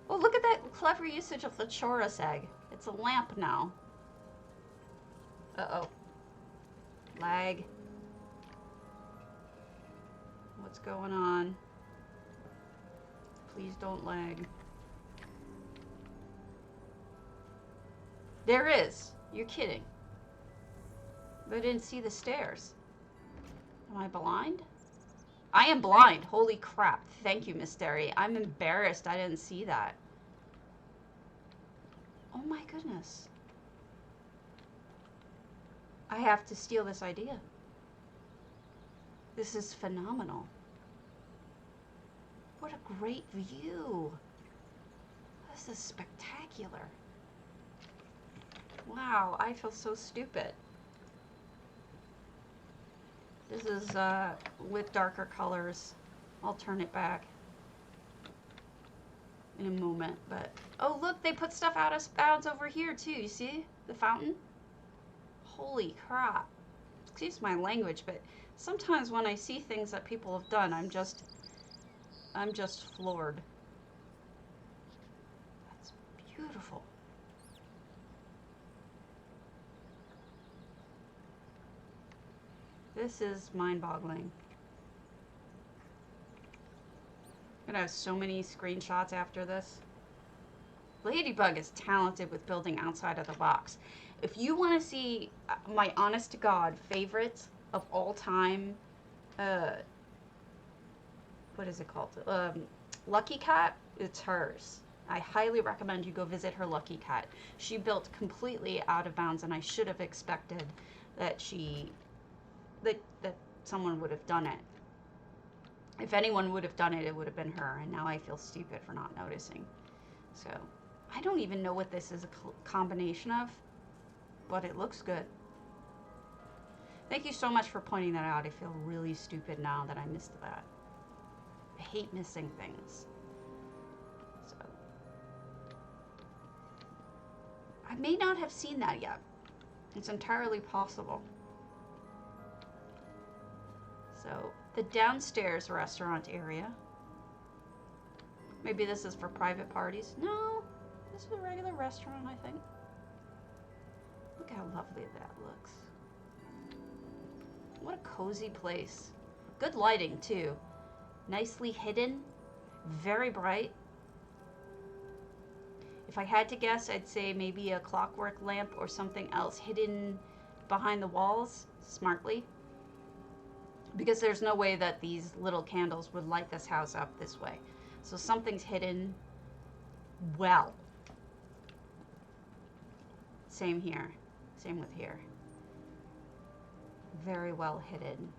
Oh, look at that clever usage of the chorus egg. It's a lamp now. Uh-oh. Lag. What's going on? Please don't lag. There is. You're kidding. But I didn't see the stairs. Am I blind? I am blind. Holy crap. Thank you, Miss Derry. I'm embarrassed I didn't see that. Oh my goodness. I have to steal this idea. This is phenomenal. What a great view. This is spectacular. Wow, I feel so stupid. This is with darker colors. I'll turn it back in a moment, but oh look, they put stuff out of bounds over here too. You see the fountain? Holy crap. Excuse my language, but sometimes when I see things that people have done, I'm just floored. That's beautiful. This is mind-boggling. I'm gonna have so many screenshots after this. Ladybug is talented with building outside of the box. If you want to see my honest to God favorites of all time, what is it called? Lucky Cat, it's hers. I highly recommend you go visit her Lucky Cat. She built completely out of bounds, and I should have expected that that someone would have done it. If anyone would have done it, it would have been her, and now I feel stupid for not noticing. So, I don't even know what this is a combination of, but it looks good. Thank you so much for pointing that out. I feel really stupid now that I missed that. I hate missing things. So, I may not have seen that yet. It's entirely possible. So, the downstairs restaurant area. Maybe this is for private parties. No, this is a regular restaurant, I think. Look how lovely that looks. What a cozy place. Good lighting, too. Nicely hidden. Very bright. If I had to guess, I'd say maybe a clockwork lamp or something else hidden behind the walls smartly. Because there's no way that these little candles would light this house up this way. So something's hidden well. Same here. Same with here. Very well hidden.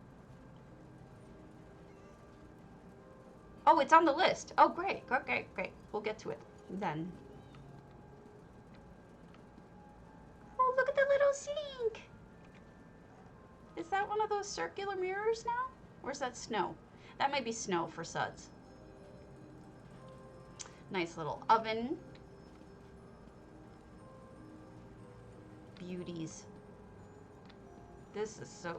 Oh, it's on the list. Oh, great. Okay, great. We'll get to it then. Oh, look at the little sink. Is that one of those circular mirrors now? Or is that snow? That might be snow for suds. Nice little oven. Beauties. This is so...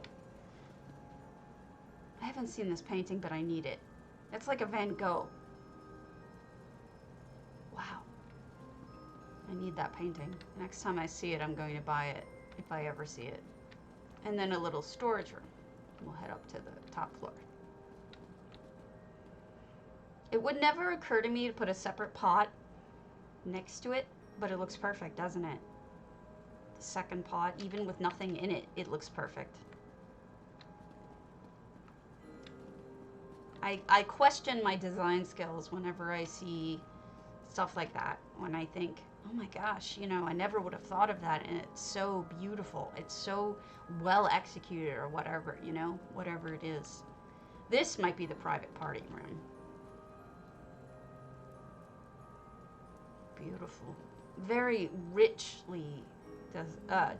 I haven't seen this painting, but I need it. It's like a Van Gogh. Wow. I need that painting. Next time I see it, I'm going to buy it, if I ever see it. And then a little storage room. We'll head up to the top floor. It would never occur to me to put a separate pot next to it, but it looks perfect, doesn't it? The second pot, even with nothing in it, it looks perfect. I question my design skills whenever I see stuff like that. When I think, oh my gosh, you know, I never would have thought of that, and it's so beautiful. It's so well executed, or whatever, you know, whatever it is. This might be the private party room. Beautiful. Very richly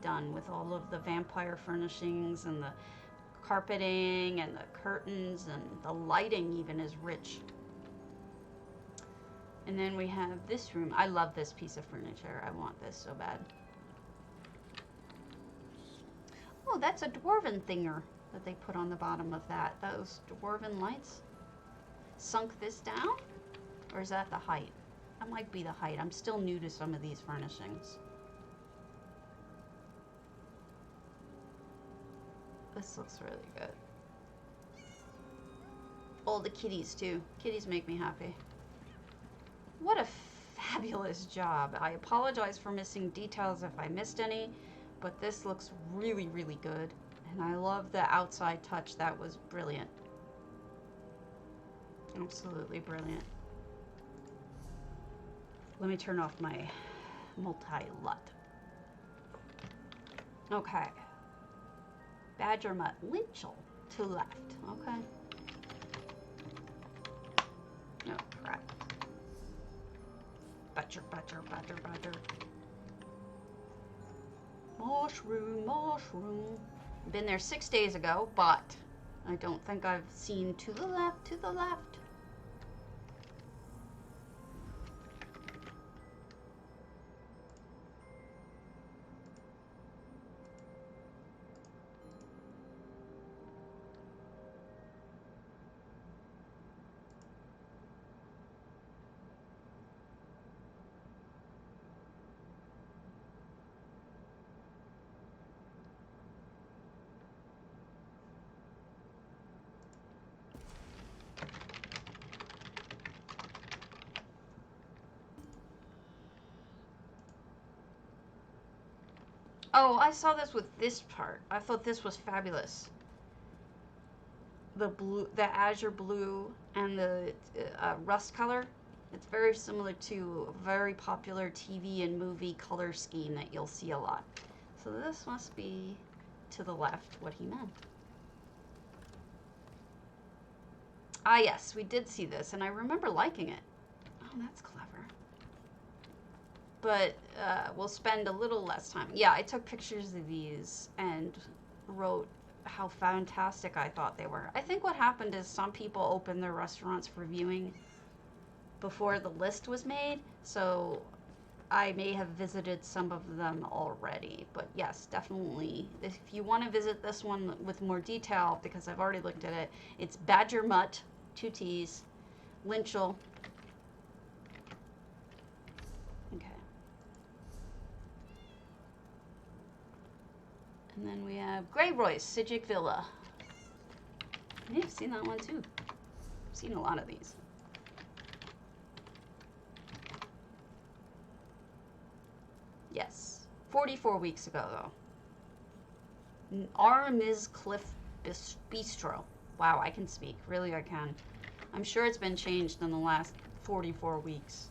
done with all of the vampire furnishings and the carpeting and the curtains, and the lighting even is rich. And then we have this room. I love this piece of furniture. I want this so bad. Oh, that's a dwarven thinger that they put on the bottom of that. Those dwarven lights sunk this down? Or is that the height? That might be the height. I'm still new to some of these furnishings. This looks really good. Oh, the kitties too. Kitties make me happy. What a fabulous job. I apologize for missing details if I missed any, but this looks really, really good. And I love the outside touch. That was brilliant. Absolutely brilliant. Let me turn off my multi-LUT. Okay. Badger mutt, linchal to left. Okay. Oh, crap. Badger, badger, badger, badger. Mushroom, mushroom. Been there 6 days ago, but I don't think I've seen to the left, to the left. Oh, I saw this with this part. I thought this was fabulous. The blue, the azure blue, and the rust color. It's very similar to a very popular TV and movie color scheme that you'll see a lot. So this must be to the left what he meant. Ah, yes, we did see this, and I remember liking it. Oh, that's clever. But we'll spend a little less time. Yeah, I took pictures of these and wrote how fantastic I thought they were. I think what happened is some people opened their restaurants for viewing before the list was made, so I may have visited some of them already. But yes, definitely, if you want to visit this one with more detail, because I've already looked at it, it's Badger Mutt, 2 T's, Linchal. Okay. And then we have Grey Royce, Psijic Villa. Yeah, I've seen that one too. I've seen a lot of these. Yes. 44 weeks ago, though. Armiz Cliff Bistro. Wow, I can speak. Really, I can. I'm sure it's been changed in the last 44 weeks.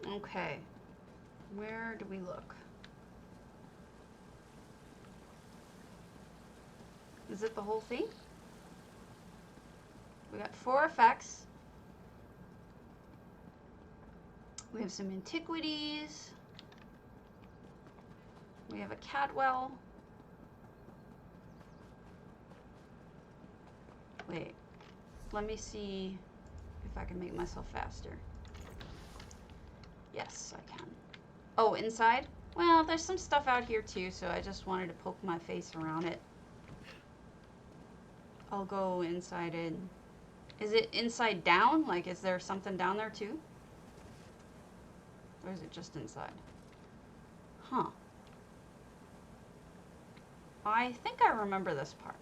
Okay, where do we look? Is it the whole thing? We got 4 effects. We have some antiquities. We have a catwell. Wait, let me see if I can make myself faster. Yes, I can. Oh, inside? Well, there's some stuff out here too, so I just wanted to poke my face around it. I'll go inside in. Is it inside down? Like, is there something down there too? Or is it just inside? Huh. I think I remember this part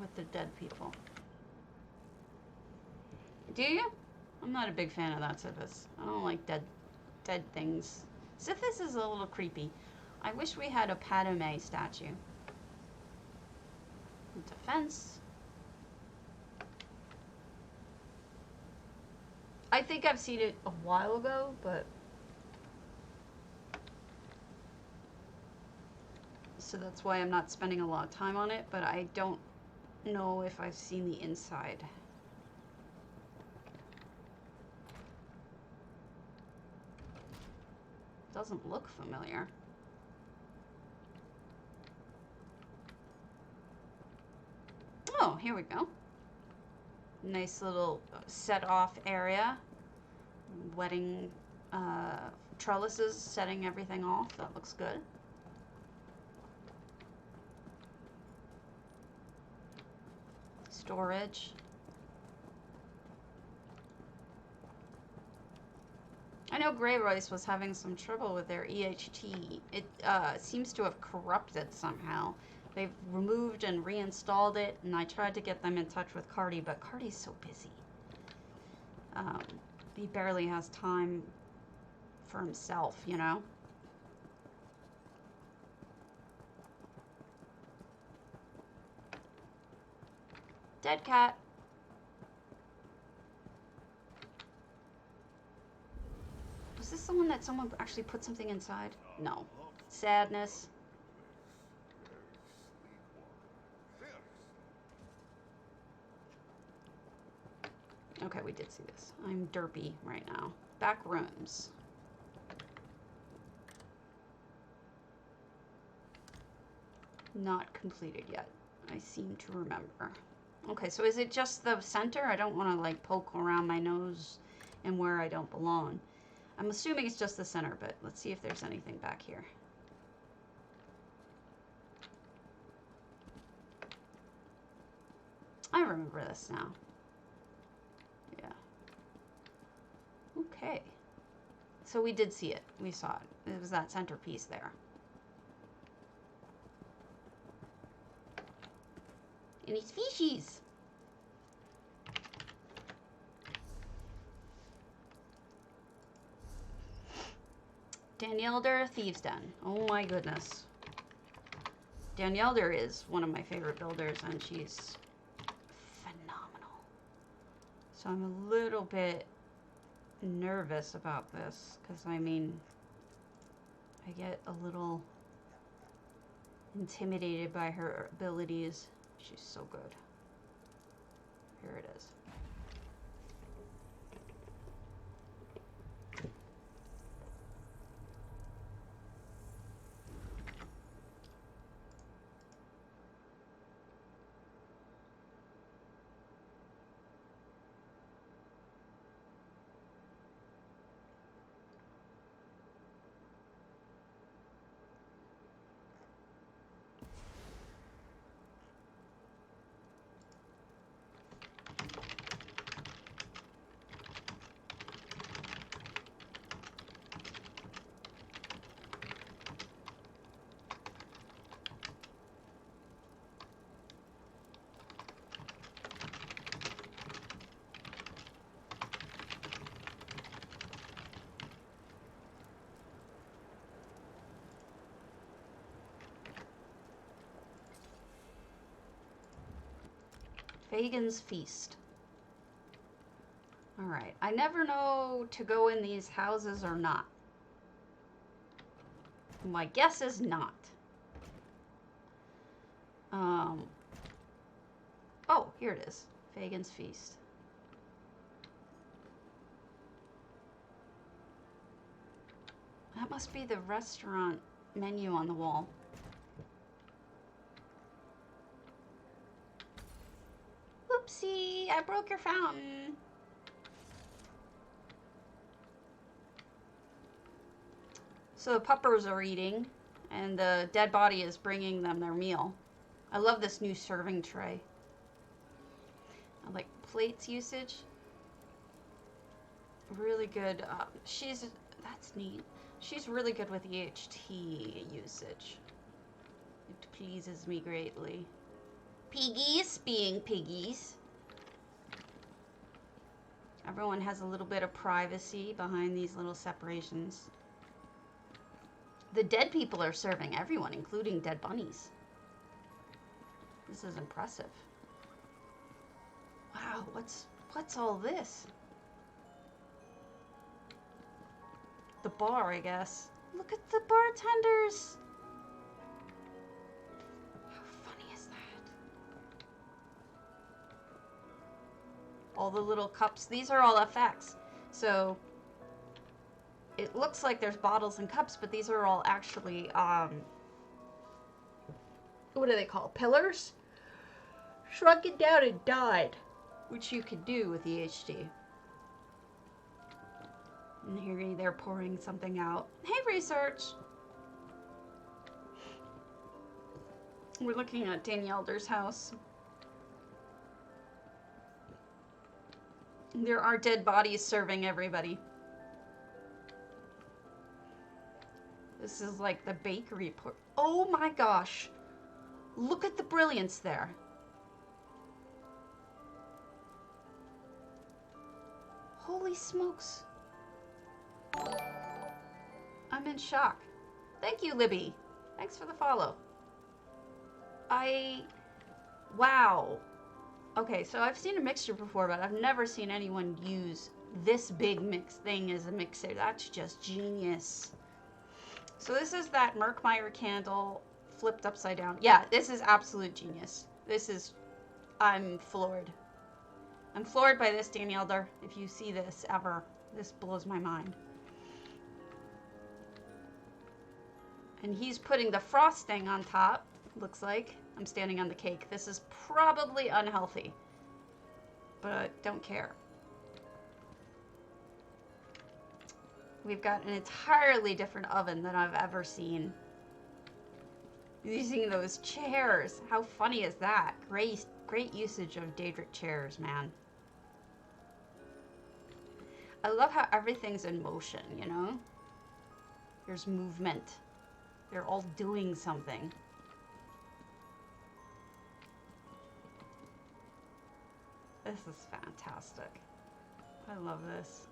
with the dead people. Do you? I'm not a big fan of that Sithis. I don't like dead things. Sithis is a little creepy. I wish we had a Padme statue. Defense. I think I've seen it a while ago, but... So that's why I'm not spending a lot of time on it, but I don't know if I've seen the inside. Doesn't look familiar. Oh, here we go. Nice little set-off area. Wedding trellises, setting everything off. That looks good. storage. I know Grey Royce was having some trouble with their EHT. It seems to have corrupted somehow. They've removed and reinstalled it, and I tried to get them in touch with Cardi, but Cardi's so busy. He barely has time for himself, you know? Dead cat. Was this the one that someone actually put something inside? No. Sadness. Okay, we did see this. I'm derpy right now. Back rooms. Not completed yet. I seem to remember. Okay, so is it just the center? I don't want to like poke around my nose and where I don't belong. I'm assuming it's just the center, but let's see if there's anything back here. I remember this now. Yeah. Okay. So we did see it. We saw it. It was that centerpiece there. Any species? Danielder, Thieves Den. Oh my goodness. Danielder is one of my favorite builders, and she's phenomenal. So I'm a little bit nervous about this, because I mean, I get a little intimidated by her abilities. She's so good. Here it is. Fagin's Feast. Alright, I never know to go in these houses or not. My guess is not. Oh, here it is. Fagin's Feast. That must be the restaurant menu on the wall. Oopsie, I broke your fountain. So the puppers are eating, and the dead body is bringing them their meal. I love this new serving tray. I like plates usage. Really good. That's neat. She's really good with EHT usage. It pleases me greatly. Piggies being piggies. Everyone has a little bit of privacy behind these little separations. The dead people are serving everyone, including dead bunnies. This is impressive. Wow, what's all this? The bar, I guess. Look at the bartenders. How funny is that? All the little cups. These are all effects. So it looks like there's bottles and cups, but these are all actually, what do they call? Pillars? Shrunken down and died. Which you could do with EHT. And here they're pouring something out. Hey, research! We're looking at Danielder's house. There are dead bodies serving everybody. This is like the bakery port. Oh my gosh. Look at the brilliance there. Holy smokes. I'm in shock. Thank you, Libby. Thanks for the follow. Wow. Okay, so I've seen a mixture before, but I've never seen anyone use this big mix thing as a mixer. That's just genius. So this is that Merkmeyer candle flipped upside down. Yeah, this is absolute genius. This is, I'm floored. I'm floored by this, Danny Elder. If you see this ever, this blows my mind. And he's putting the frosting on top, looks like. I'm standing on the cake. This is probably unhealthy, but don't care. We've got an entirely different oven than I've ever seen. Using those chairs. How funny is that? Great usage of Daedric chairs, man. I love how everything's in motion, you know? There's movement. They're all doing something. This is fantastic. I love this.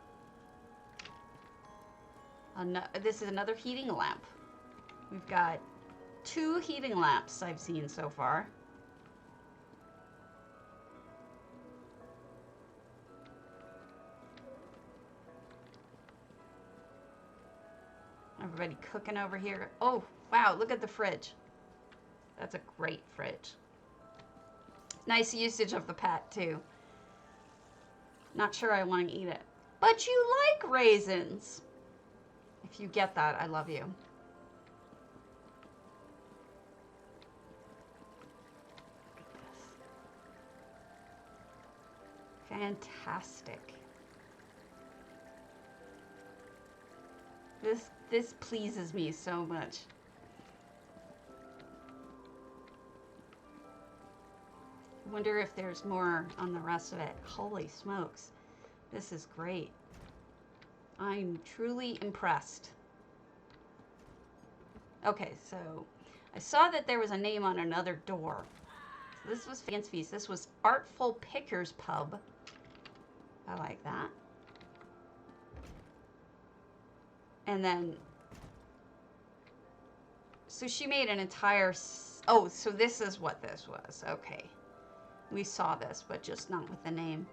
This is another heating lamp. We've got 2 heating lamps I've seen so far. Everybody cooking over here. Oh, wow, look at the fridge. That's a great fridge. Nice usage of the pet, too. Not sure I want to eat it. But you like raisins. If you get that, I love you. Look at this. Fantastic. This pleases me so much. Wonder if there's more on the rest of it. Holy smokes. This is great. I'm truly impressed. Okay, so I saw that there was a name on another door. So this was Fancy Feast. This was Artful Picker's Pub. I like that. And then, so she made an entire, oh, so this is what this was. Okay. We saw this, but just not with the name.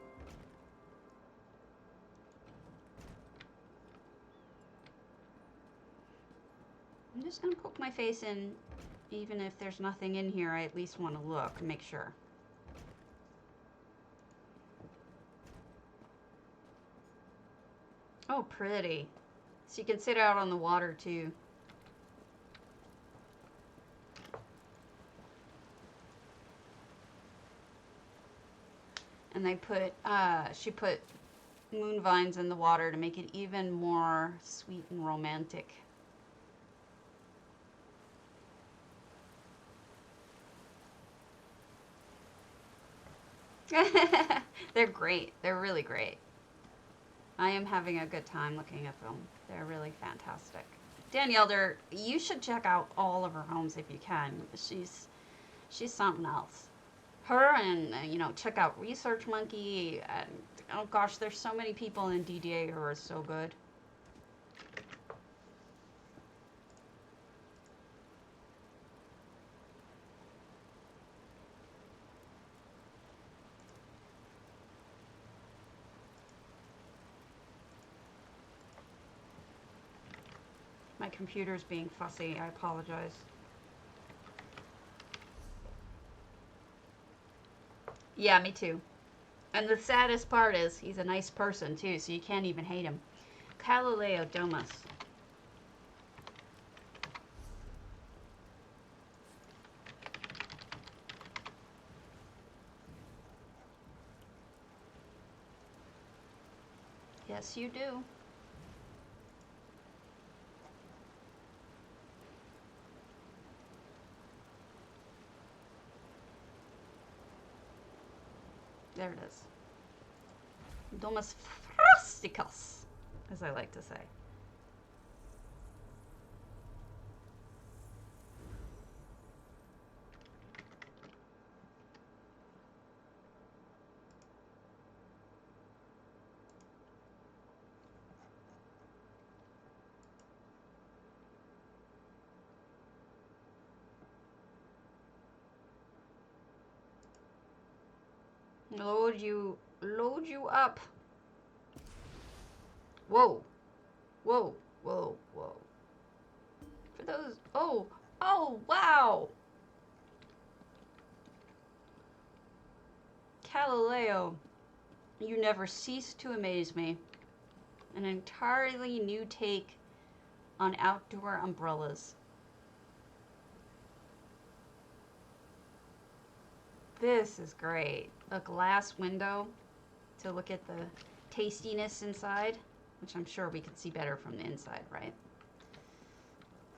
I'm just going to poke my face in, even if there's nothing in here. I at least want to look and make sure. Oh, pretty. So you can sit out on the water, too. And they put, she put moon vines in the water to make it even more sweet and romantic. They're great. They're really great. I am having a good time looking at them. They're really fantastic. Danielle, you should check out all of her homes if you can. She's something else. Her and, you know, check out Research Monkey. And, oh gosh, there's so many people in DDA who are so good. My computer's being fussy. I apologize. Yeah, me too. And the saddest part is he's a nice person too, so you can't even hate him. Callaleo domus. Yes, you do. There it is. Domus frosticus, as I like to say. Load you up. Whoa. Whoa. Whoa. Whoa. For those, oh, wow. Callaleo, you never cease to amaze me. An entirely new take on outdoor umbrellas. This is great. A glass window to look at the tastiness inside, which I'm sure we can see better from the inside, right?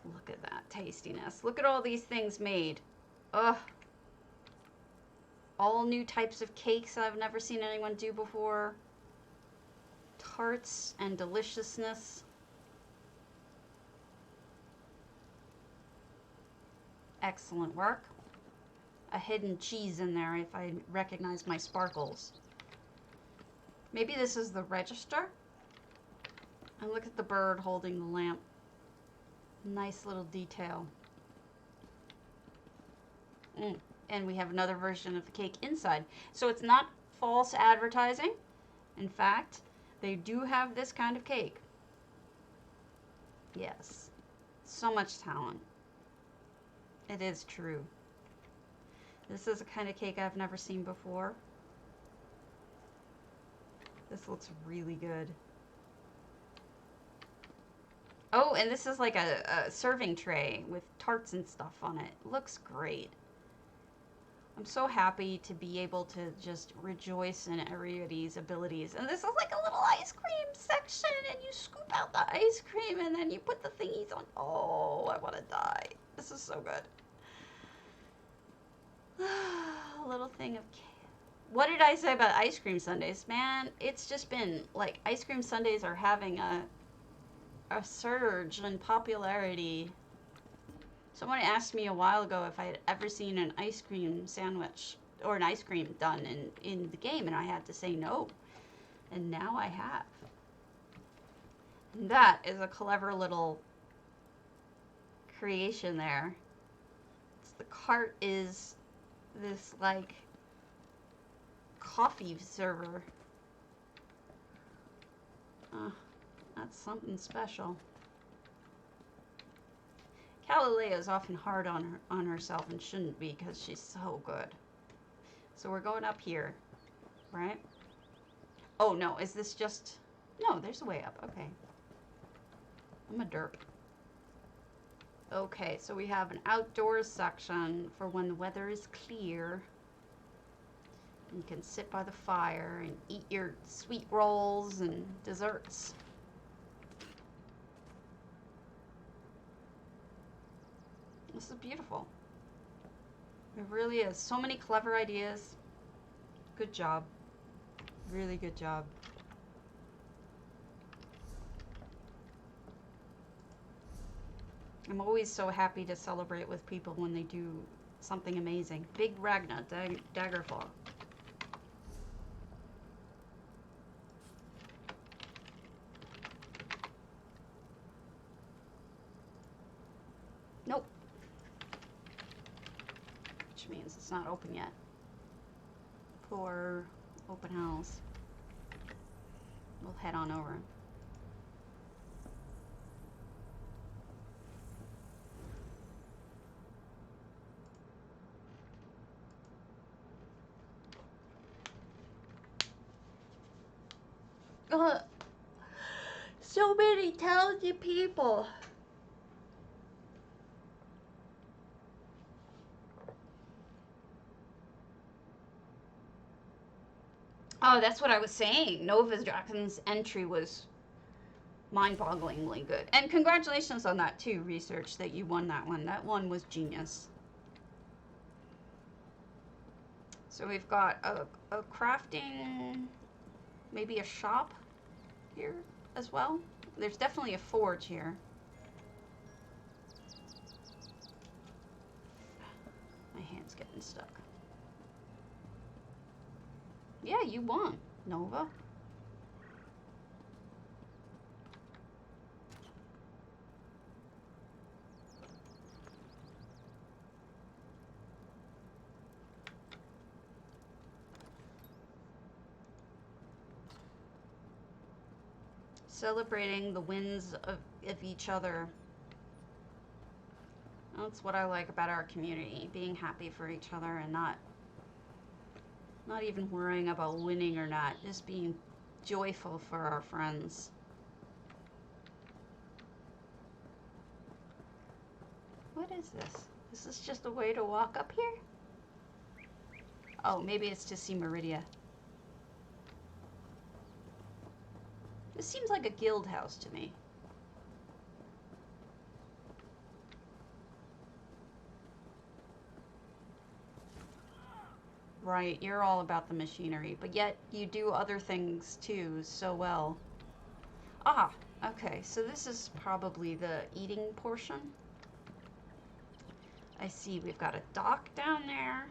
Look at that tastiness. Look at all these things made. Ugh. All new types of cakes I've never seen anyone do before. Tarts and deliciousness. Excellent work. A hidden cheese in there if I recognize my sparkles. Maybe this is the register? And look at the bird holding the lamp. Nice little detail. And we have another version of the cake inside. So it's not false advertising. In fact, they do have this kind of cake. Yes. So much talent. It is true. This is a kind of cake I've never seen before. This looks really good. Oh, and this is like a serving tray with tarts and stuff on it. Looks great. I'm so happy to be able to just rejoice in everybody's abilities. And this is like a little ice cream section, and you scoop out the ice cream, and then you put the thingies on. Oh, I want to die. This is so good. A little thing of cake. What did I say about ice cream sundaes? Man, it's just been like ice cream sundaes are having a surge in popularity. Someone asked me a while ago if I had ever seen an ice cream sandwich or an ice cream done in the game, and I had to say no. And now I have. And that is a clever little creation there. The cart is this like coffee server. That's something special. Callaleo is often hard on herself and shouldn't be because she's so good. So we're going up here, right? Oh no, is this just... No, there's a way up. Okay. I'm a derp. Okay, so we have an outdoors section for when the weather is clear. You can sit by the fire and eat your sweet rolls and desserts. This is beautiful. It really is. So many clever ideas. Good job. Really good job. I'm always so happy to celebrate with people when they do something amazing. Big-ragna, daggerfall. Nope. Which means it's not open yet. For open house. We'll head on over. So many talented people. Oh, that's what I was saying. Nova's Dragon's entry was mind-bogglingly good. And congratulations on that too, Research, that you won that one. That one was genius. So we've got a crafting maybe a shop here as well. There's definitely a forge here. My hand's getting stuck. Yeah, you won, Nova. Celebrating the wins of each other. That's what I like about our community, being happy for each other and not even worrying about winning or not, just being joyful for our friends. What is this? Is this just a way to walk up here? Oh, maybe it's to see Meridia. This seems like a guild house to me. Right, you're all about the machinery, but yet you do other things too so well. Ah, okay, so this is probably the eating portion. I see we've got a dock down there,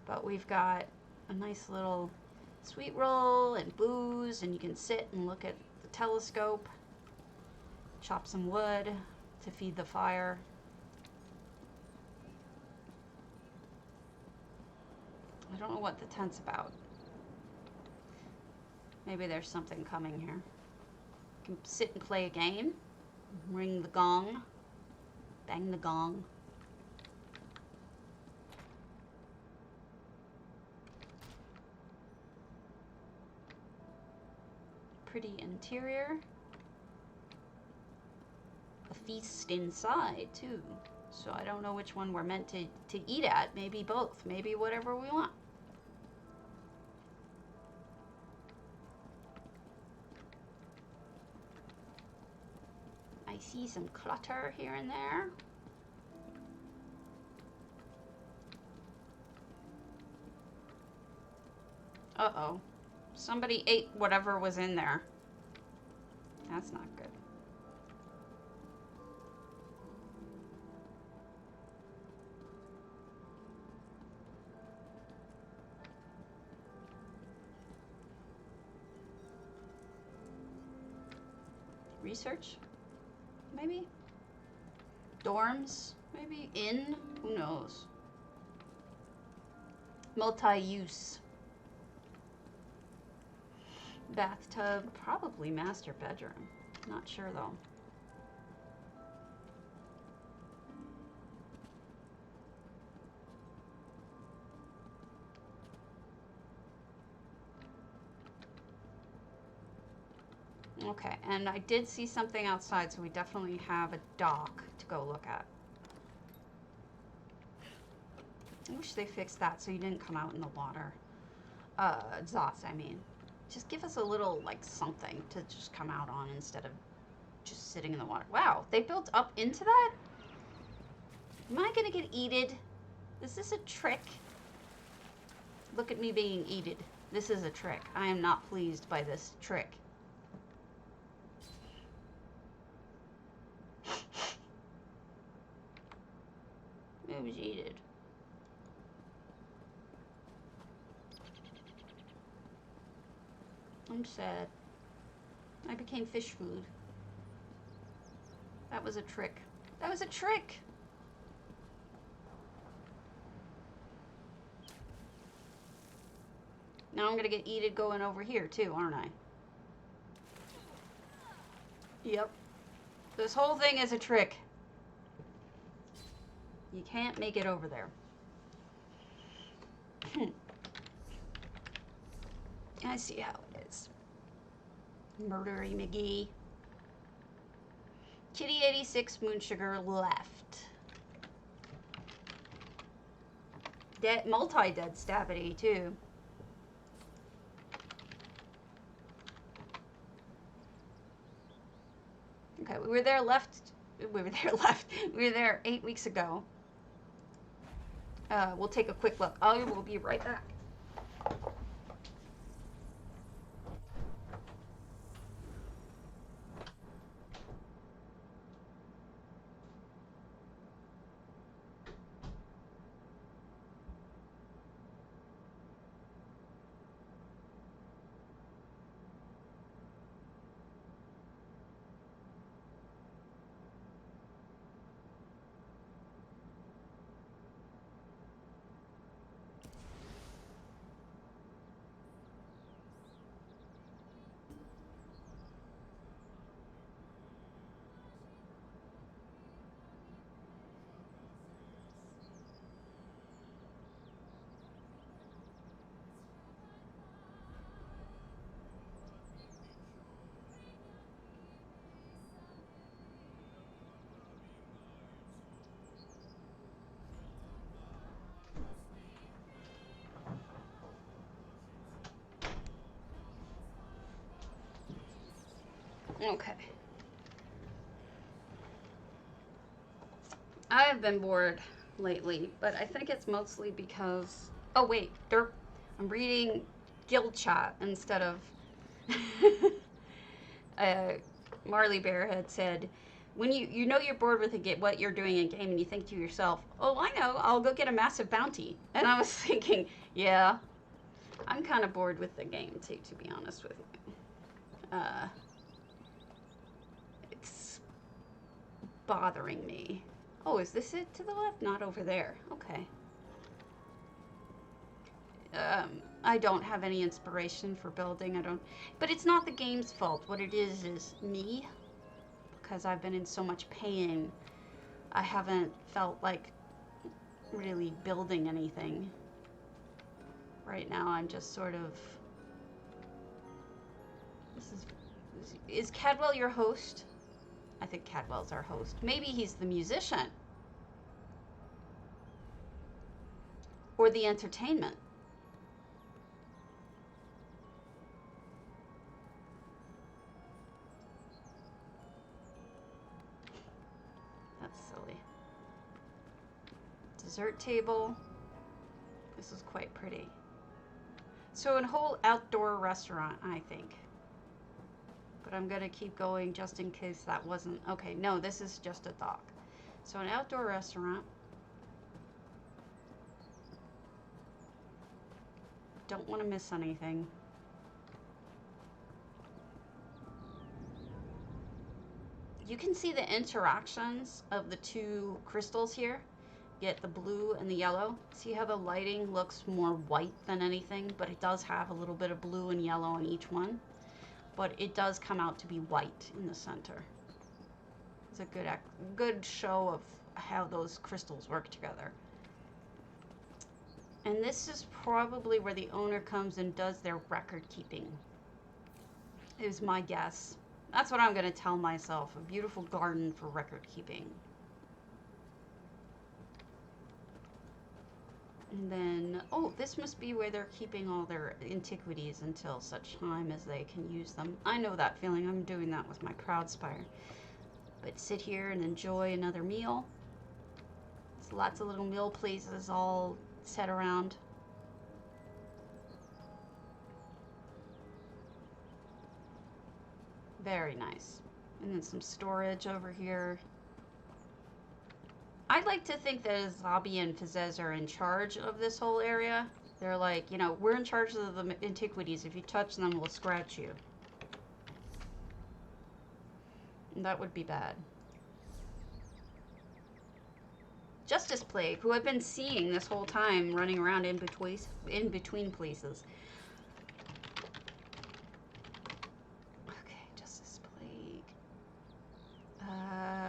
but we've got a nice little sweet roll and booze, and you can sit and look at the telescope, chop some wood to feed the fire. I don't know what the tent's about. Maybe there's something coming here. You can sit and play a game, ring the gong, bang the gong. Pretty interior. A feast inside too. So I don't know which one we're meant to eat at. Maybe both. Maybe whatever we want. I see some clutter here and there. Uh-oh. Somebody ate whatever was in there. That's not good. Research? Maybe? Dorms? Maybe? Inn? Who knows? Multi-use. Bathtub? Probably master bedroom. Not sure though. Okay, and I did see something outside, so we definitely have a dock to go look at. I wish they fixed that so you didn't come out in the water. Exhaust, I mean. Just give us a little, like, something to just come out on instead of just sitting in the water. Wow, they built up into that? Am I gonna get eated? Is this a trick? Look at me being eated. This is a trick. I am not pleased by this trick. It was eaten. I'm sad. I became fish food. That was a trick. That was a trick! Now I'm gonna get eaten going over here too, aren't I? Yep. This whole thing is a trick. You can't make it over there. I see how it is. Murdery McGee. Kitty 86 moonsugar left. Dead, multi-dead stabity too. Okay, we were there 8 weeks ago. We'll take a quick look. I will be right back. Okay. I have been bored lately, but I think it's mostly because... Oh, wait. I'm reading guild chat instead of... Marley Bear had said, when you know you're bored with what you're doing in game and you think to yourself, oh, I know, I'll go get a massive bounty. And I was thinking, yeah, I'm kind of bored with the game too, to be honest with you. It's bothering me. Oh, is this it to the left? Not over there. Okay. I don't have any inspiration for building. But it's not the game's fault. What it is me. Because I've been in so much pain, I haven't felt like really building anything. Right now, I'm just sort of... Is Cadwell your host? I think Cadwell's our host. Maybe he's the musician. Or the entertainment. That's silly. Dessert table. This is quite pretty. So a whole outdoor restaurant, I think. But I'm gonna keep going just in case that wasn't... Okay, no, this is just a dock. So an outdoor restaurant. Don't want to miss anything. You can see the interactions of the two crystals here. Get the blue and the yellow. See how the lighting looks more white than anything, but it does have a little bit of blue and yellow on each one. But it does come out to be white in the center. It's a good show of how those crystals work together. And this is probably where the owner comes and does their record keeping. Is my guess. That's what I'm going to tell myself. A beautiful garden for record keeping. And then, oh, this must be where they're keeping all their antiquities until such time as they can use them. I know that feeling. I'm doing that with my Proudspire. But sit here and enjoy another meal. There's lots of little meal places all set around. Very nice. And then some storage over here. I'd like to think that Zabi and Fizez are in charge of this whole area. They're like, you know, we're in charge of the antiquities. If you touch them, we'll scratch you. And that would be bad. Justiceplague, who I've been seeing this whole time running around in between places. Okay, Justiceplague.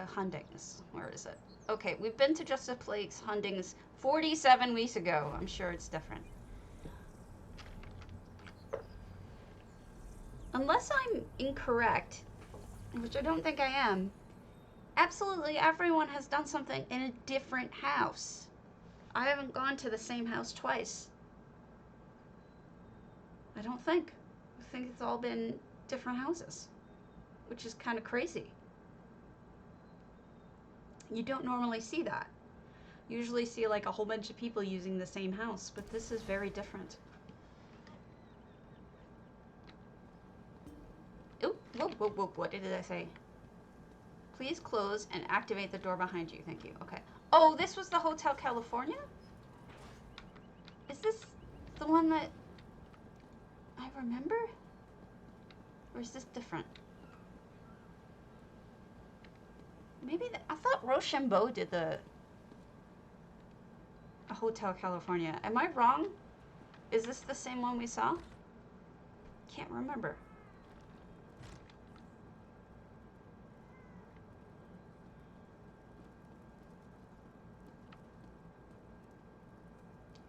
Hundings. Where is it? Okay, we've been to Justiceplague's hundings 47 weeks ago. I'm sure it's different. Unless I'm incorrect, which I don't think I am, absolutely everyone has done something in a different house. I haven't gone to the same house twice. I don't think. I think it's all been different houses, which is kind of crazy. You don't normally see that. You usually see like a whole bunch of people using the same house, but this is very different. Oh, whoa, whoa, whoa, what did I say? Please close and activate the door behind you. Thank you. Okay. Oh, this was the Hotel California? Is this the one that I remember? Or is this different? Maybe I thought Rochambeau did a Hotel California. Am I wrong? Is this the same one we saw? Can't remember.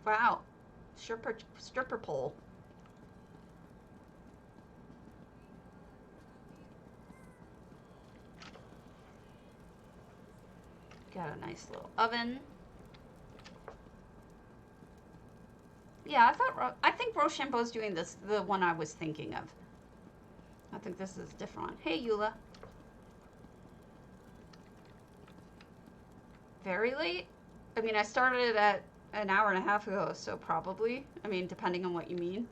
Wow. Stripper pole. Got a nice little oven. Yeah, I think Rochambeau's doing this, the one I was thinking of. I think this is a different one. Hey, Eula. Very late? I mean, I started it at an hour and a half ago, so probably. I mean, depending on what you mean.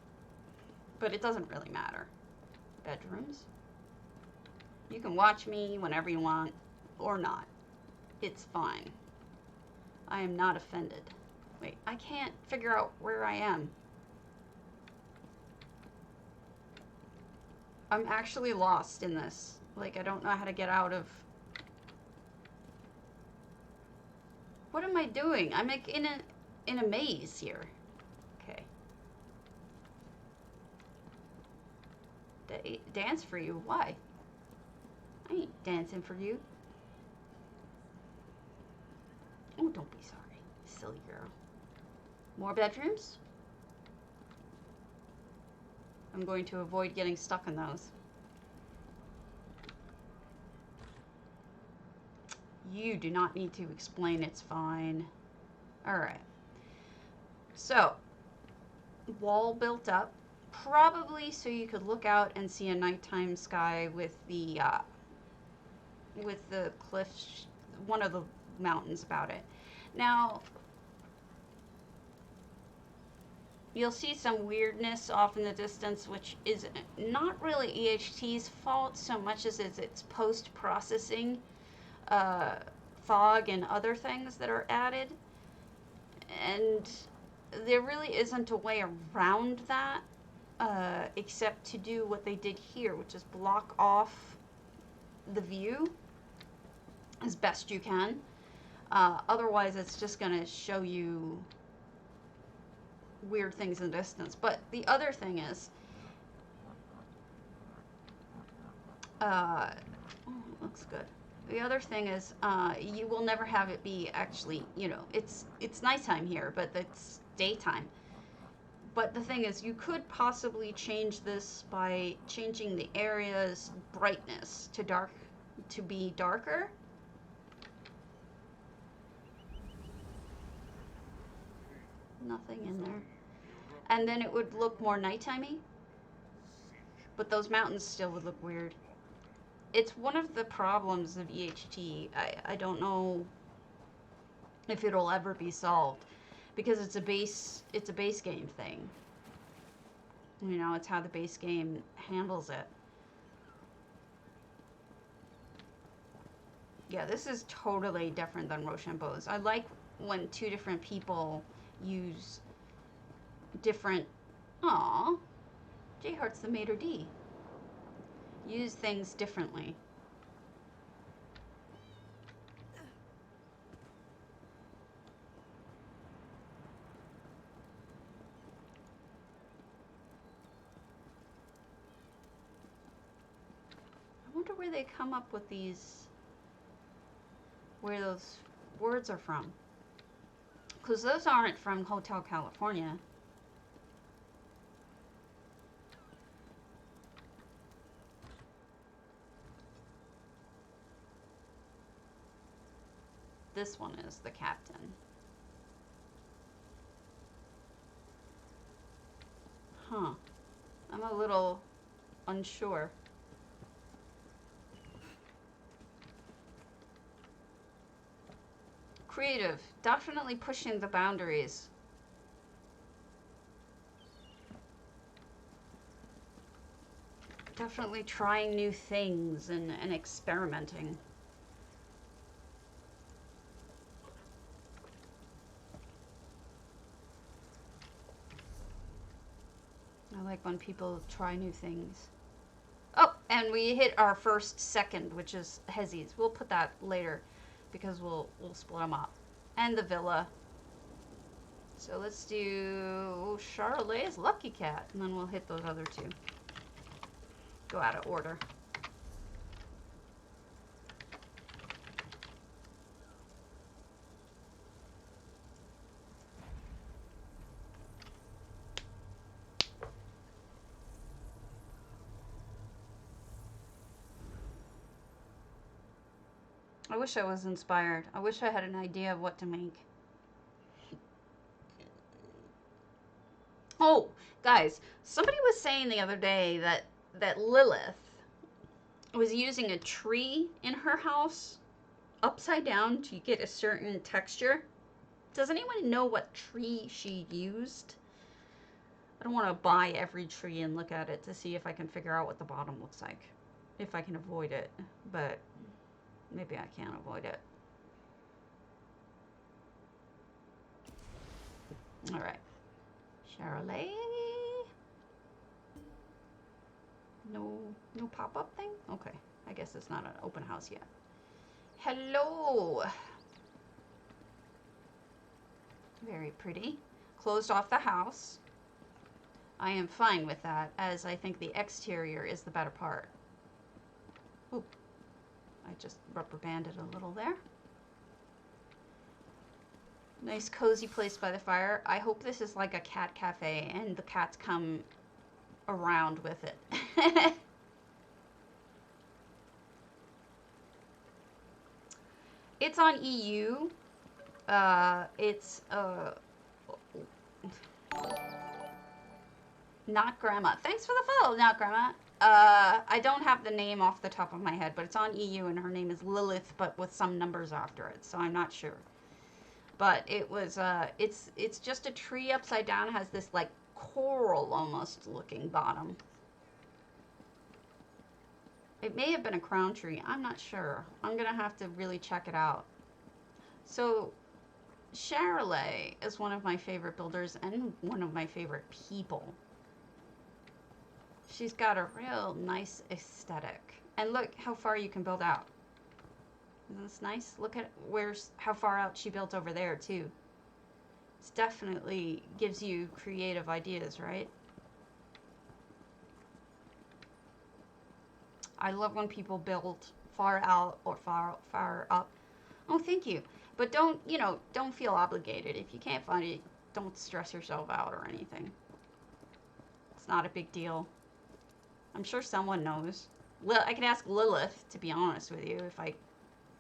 But it doesn't really matter. Bedrooms. You can watch me whenever you want, or not. It's fine. I am not offended. Wait, I can't figure out where I am. I'm actually lost in this. Like, I don't know how to get out of... What am I doing? I'm like in a maze here. Okay. Dance for you? Why? I ain't dancing for you. Oh, don't be sorry. Silly girl. More bedrooms? I'm going to avoid getting stuck in those. You do not need to explain, it's fine. Alright. So, wall built up. Probably so you could look out and see a nighttime sky with the cliffs, one of the mountains about it. Now, you'll see some weirdness off in the distance, which is not really EHT's fault so much as it's post-processing fog and other things that are added. And there really isn't a way around that except to do what they did here, which is block off the view as best you can. Otherwise, it's just going to show you weird things in the distance. But the other thing is, oh, it looks good. The other thing is, you will never have it be actually, you know, it's nighttime here, but it's daytime. But the thing is, you could possibly change this by changing the area's brightness to be darker. Nothing in there. And then it would look more nighttimey. But those mountains still would look weird. It's one of the problems of EHT. I don't know if it'll ever be solved, because it's a base game thing. You know, it's how the base game handles it. Yeah, this is totally different than Rochambeau's. I like when two different people use different... Aw, J Heart's the maitre d'. Use things differently. I wonder where they come up with these, where those words are from. Because those aren't from Hotel California. This one is the captain. Huh. I'm a little unsure. Creative. Definitely pushing the boundaries. Definitely trying new things and experimenting. I like when people try new things. Oh, and we hit our first second, which is Hezzie's. We'll put that later because we'll split them up. And the villa. So let's do Sharelei's Lucky Cat, and then we'll hit those other two. Go out of order. I wish I was inspired. I wish I had an idea of what to make. Oh, guys, somebody was saying the other day that Lilith was using a tree in her house upside down to get a certain texture. Does anyone know what tree she used? I don't want to buy every tree and look at it to see if I can figure out what the bottom looks like. If I can avoid it, but maybe I can't avoid it. All right. Sharalei. No pop-up thing? Okay. I guess it's not an open house yet. Hello. Very pretty. Closed off the house. I am fine with that, as I think the exterior is the better part. Ooh. I just rubber banded a little there. Nice cozy place by the fire. I hope this is like a cat cafe and the cats come around with it. It's on EU. It's not grandma. Thanks for the follow, not grandma. I don't have the name off the top of my head, but it's on EU and her name is Lilith, but with some numbers after it, so I'm not sure. But it was, it's just a tree upside down, has this like coral almost looking bottom. It may have been a crown tree, I'm not sure. I'm gonna have to really check it out. So, Sharalei is one of my favorite builders and one of my favorite people. She's got a real nice aesthetic. And look how far you can build out. Isn't this nice? Look at how far out she built over there too. It definitely gives you creative ideas, right? I love when people build far out or far up. Oh, thank you. But don't, you know, don't feel obligated. If you can't find it, don't stress yourself out or anything. It's not a big deal. I'm sure someone knows. I can ask Lilith, to be honest with you. If I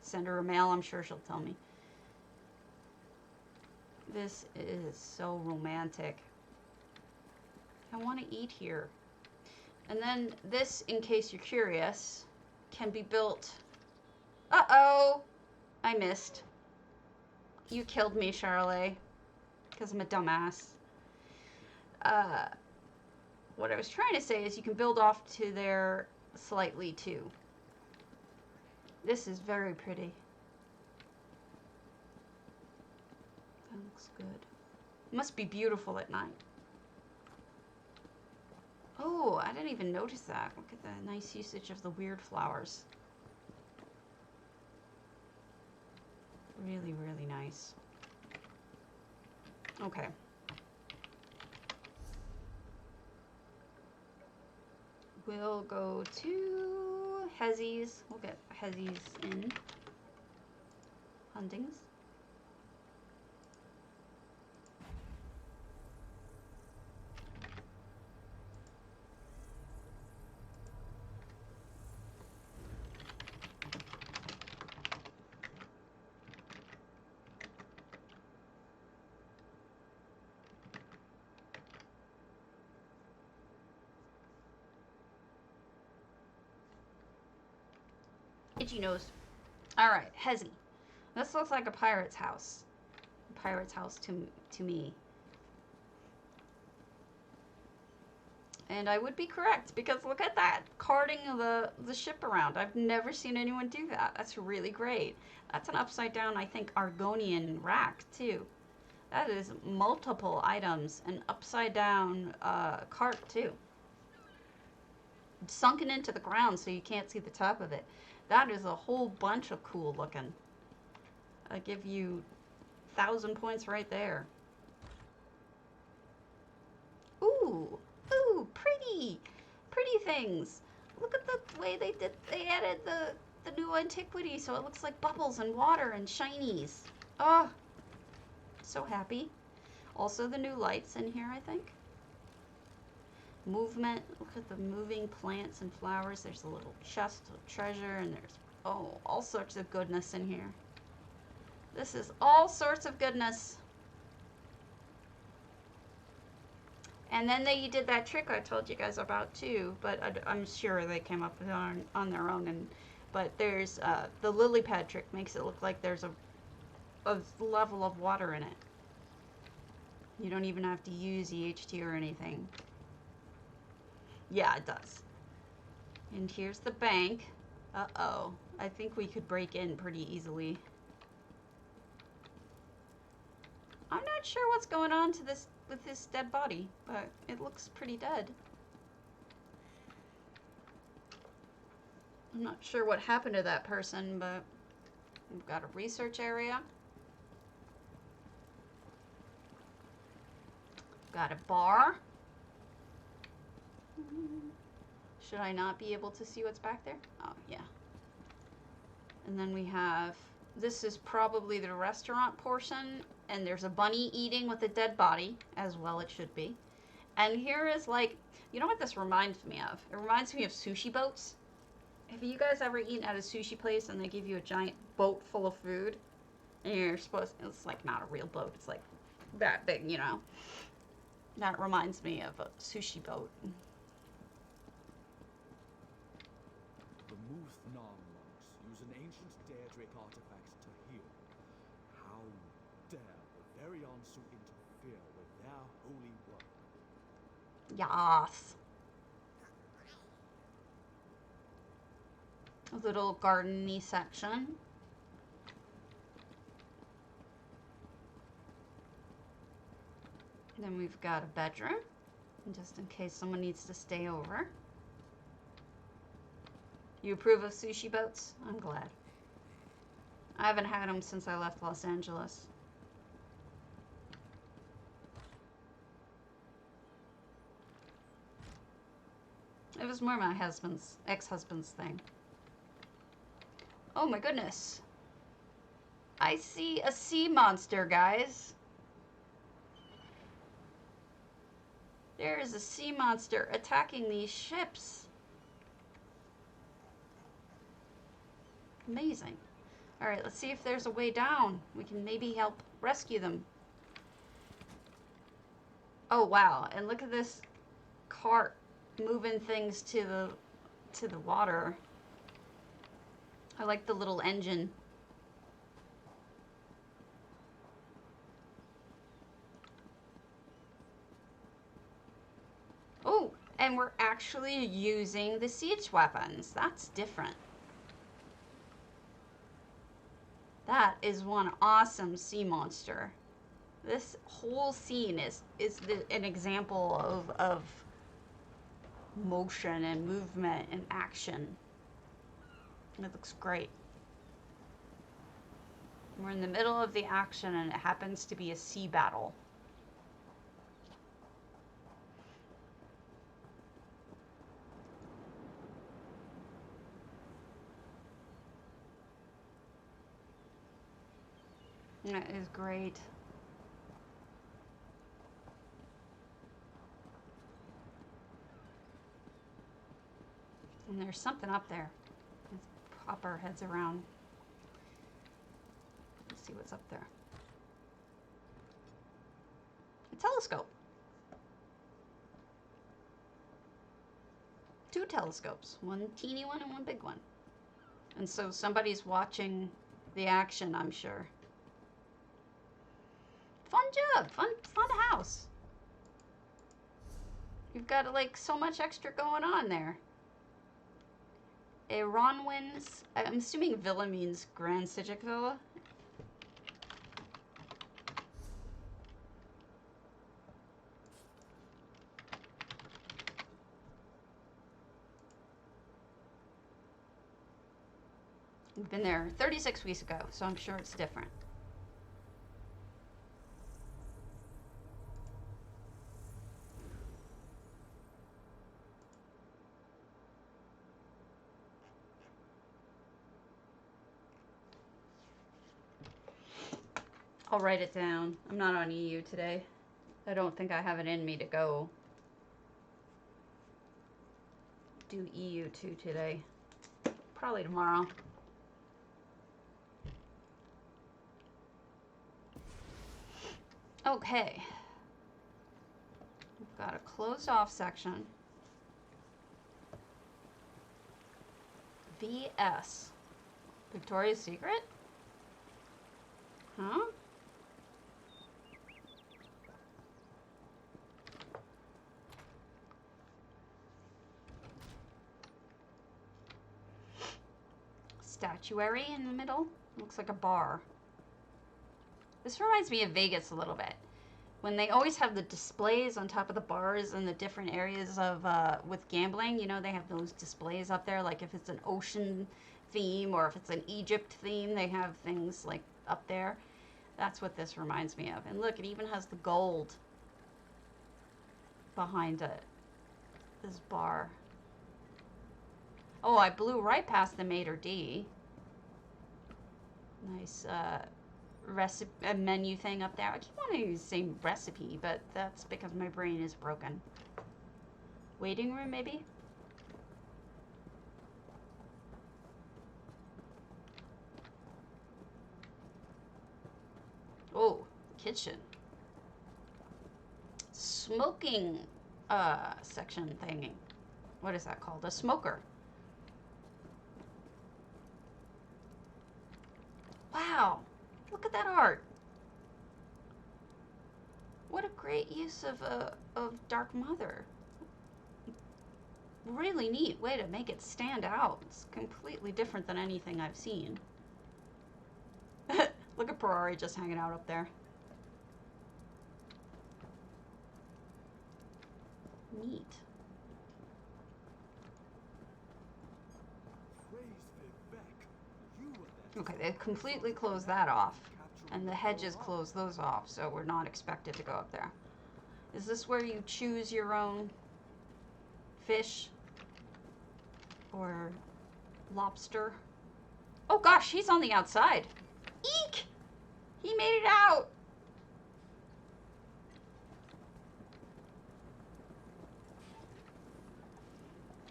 send her a mail, I'm sure she'll tell me. This is so romantic. I want to eat here. And then this, in case you're curious, can be built... Uh-oh! I missed. You killed me, Sharalei. Because I'm a dumbass. What I was trying to say is you can build off to there slightly, too. This is very pretty. That looks good. It must be beautiful at night. Oh, I didn't even notice that. Look at the nice usage of the weird flowers. Really, really nice. Okay. We'll go to Hezzie's. We'll get Hezzie's in. Hundings. Itchy nose. Alright, Hezzie. This looks like a pirate's house. A pirate's house to me. And I would be correct, because look at that. Carting the ship around. I've never seen anyone do that. That's really great. That's an upside down, I think, Argonian rack, too. That is multiple items. An upside down cart, too. Sunken into the ground so you can't see the top of it. That is a whole bunch of cool looking. I give you 1,000 points right there. Ooh, ooh, pretty, pretty things. Look at the way they added the new antiquity, so it looks like bubbles and water and shinies. Oh, so happy. Also the new lights in here, I think. Movement, look at the moving plants and flowers. There's a little chest of treasure, and there's, oh, all sorts of goodness in here. This is all sorts of goodness. And then they did that trick I told you guys about too, but I'm sure they came up with it on their own. But there's the lily pad trick makes it look like there's a level of water in it. You don't even have to use EHT or anything. Yeah, it does. And here's the bank. Uh-oh. I think we could break in pretty easily. I'm not sure what's going on to this with this dead body, but it looks pretty dead. I'm not sure what happened to that person, but we've got a research area. Got a bar. Should I not be able to see what's back there? Oh, yeah. And then we have, this is probably the restaurant portion, and there's a bunny eating with a dead body, as well it should be. And here is like, you know what this reminds me of? It reminds me of sushi boats. Have you guys ever eaten at a sushi place and they give you a giant boat full of food? And you're supposed, it's like not a real boat, it's like that big, you know. That reminds me of a sushi boat. The moonsugar monks use an ancient Daedric artifact to heal. How dare the very Ansu interfere with their holy work? Yas. A little garden-y section. Then we've got a bedroom, just in case someone needs to stay over. You approve of sushi boats? I'm glad. I haven't had them since I left Los Angeles. It was more my ex-husband's thing. Oh my goodness. I see a sea monster, guys. There is a sea monster attacking these ships. Amazing. Alright, let's see if there's a way down. We can maybe help rescue them. Oh wow, and look at this cart moving things to the water. I like the little engine. Oh, and we're actually using the siege weapons. That's different. That is one awesome sea monster. This whole scene is an example of motion and movement and action. It looks great. We're in the middle of the action and it happens to be a sea battle. That is great. And there's something up there. Let's pop our heads around. Let's see what's up there. A telescope. 2 telescopes. One teeny one and one big one. And so somebody's watching the action, I'm sure. Fun job. Fun house. You've got like so much extra going on there. Aeronwynn's, I'm assuming villa means Grand Psijic Villa. We've been there 36 weeks ago, so I'm sure it's different. I'll write it down. I'm not on EU today. I don't think I have it in me to go do EU2 today. Probably tomorrow. Okay. Got a closed off section. VS. Victoria's Secret? Huh? Statuary in the middle. Looks like a bar. This reminds me of Vegas a little bit. When they always have the displays on top of the bars in the different areas of, with gambling, you know, they have those displays up there. Like if it's an ocean theme or if it's an Egypt theme, they have things like up there. That's what this reminds me of. And look, it even has the gold behind it. This bar. Oh, I blew right past the maitre d'. Nice recipe menu thing up there. I keep wanting to say recipe, but that's because my brain is broken. Waiting room, maybe? Oh, kitchen. Smoking section thingy. What is that called? A smoker. Wow, look at that art. What a great use of Dark Mother. Really neat way to make it stand out. It's completely different than anything I've seen. Look at Ferrari just hanging out up there. Neat. Okay, they completely closed that off. And the hedges close those off, so we're not expected to go up there. Is this where you choose your own fish? Or lobster? Oh gosh, he's on the outside. Eek! He made it out!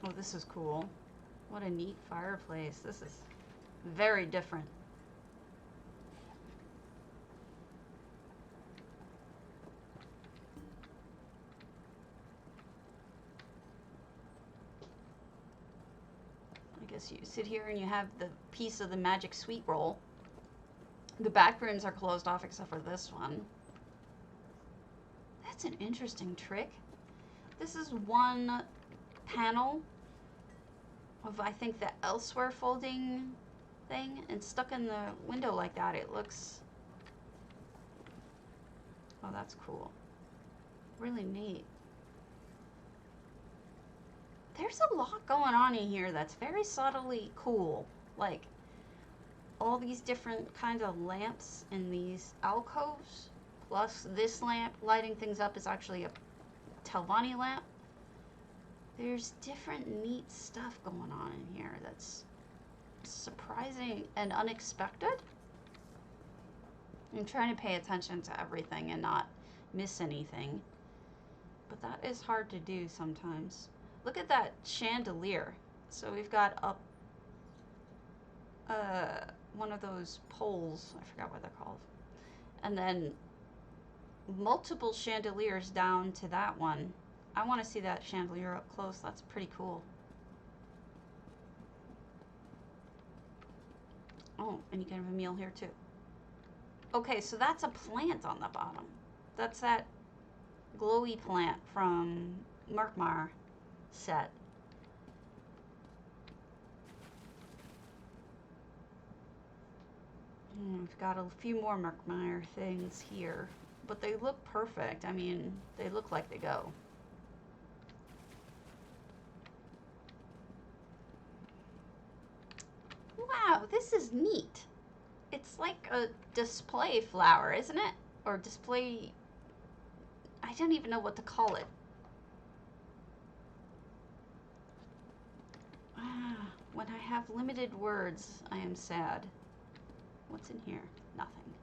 Oh, this is cool. What a neat fireplace. This is very different. I guess you sit here and you have the piece of the magic sweet roll. The back rooms are closed off except for this one. That's an interesting trick. This is one panel of, I think, the elsewhere folding thing, and stuck in the window like that, it looks... Oh, that's cool. Really neat. There's a lot going on in here that's very subtly cool. Like, all these different kinds of lamps in these alcoves, plus this lamp lighting things up is actually a Telvanni lamp. There's different neat stuff going on in here that's surprising and unexpected. I'm trying to pay attention to everything and not miss anything, but that is hard to do sometimes. Look at that chandelier. So we've got up one of those poles, I forgot what they're called, and then multiple chandeliers down to that one. I want to see that chandelier up close. That's pretty cool. Oh, and you can have a meal here too. Okay, so that's a plant on the bottom. That's that glowy plant from Merkmar set. We've got a few more Merkmar things here, but they look perfect. I mean, they look like they go. Wow, this is neat. It's like a display flower, isn't it? Or display... I don't even know what to call it. When I have limited words, I am sad. What's in here? Nothing.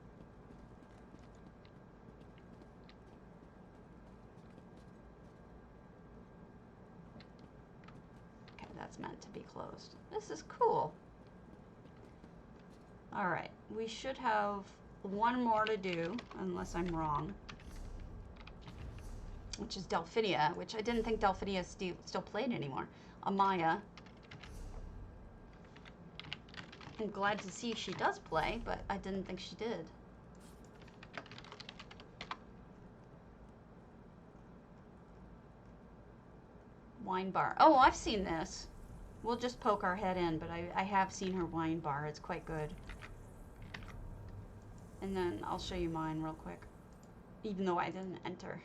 Okay, that's meant to be closed. This is cool. Alright, we should have one more to do, unless I'm wrong. which is Delphinnia, which I didn't think Delphinnia still played anymore. Amaya. I'm glad to see she does play, but I didn't think she did. Wine bar. Oh, I've seen this. We'll just poke our head in, but I have seen her wine bar. It's quite good. And then I'll show you mine real quick. Even though I didn't enter.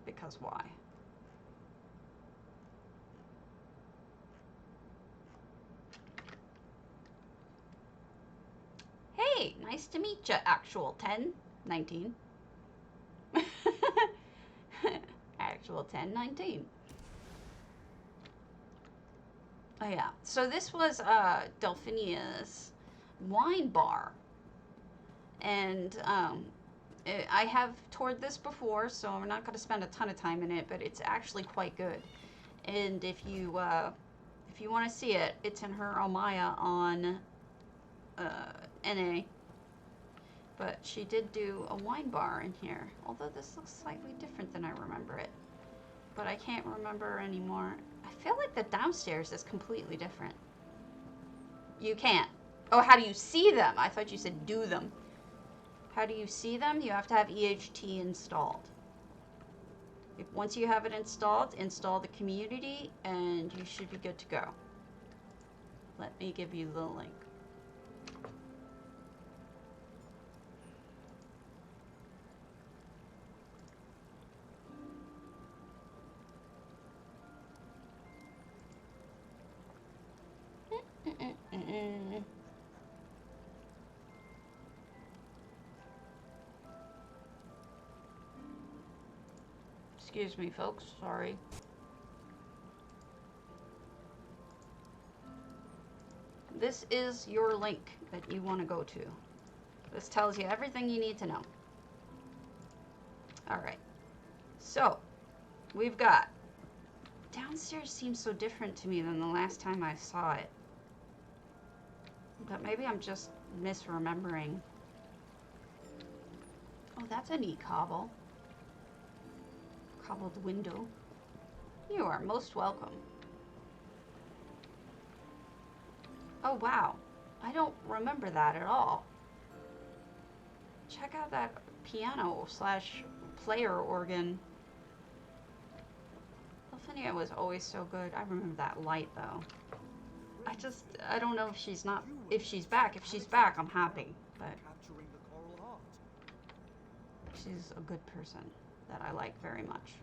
Because why? Hey, nice to meet you, actual 10, 19. Actual 10, 19. Oh yeah, so this was Delphinnia's wine bar. And I have toured this before, so I'm not going to spend a ton of time in it, but it's actually quite good. And if you want to see it, it's in her Amaya on NA. But she did do a wine bar in here, although this looks slightly different than I remember it. But I can't remember anymore. I feel like the downstairs is completely different. You can't. Oh, how do you see them? I thought you said do them. How do you see them? You have to have EHT installed. Once you have it installed, install the community, and you should be good to go. Let me give you the link. Excuse me, folks. Sorry. This is your link that you want to go to. This tells you everything you need to know. Alright. So, we've got... Downstairs seems so different to me than the last time I saw it. But maybe I'm just misremembering. Oh, that's a neat cobble. Cobbled window. You are most welcome. Oh, wow. I don't remember that at all. Check out that piano / player organ. Delphinnia was always so good. I remember that light, though. I don't know if she's back. If she's back, I'm happy. But she's a good person that I like very much.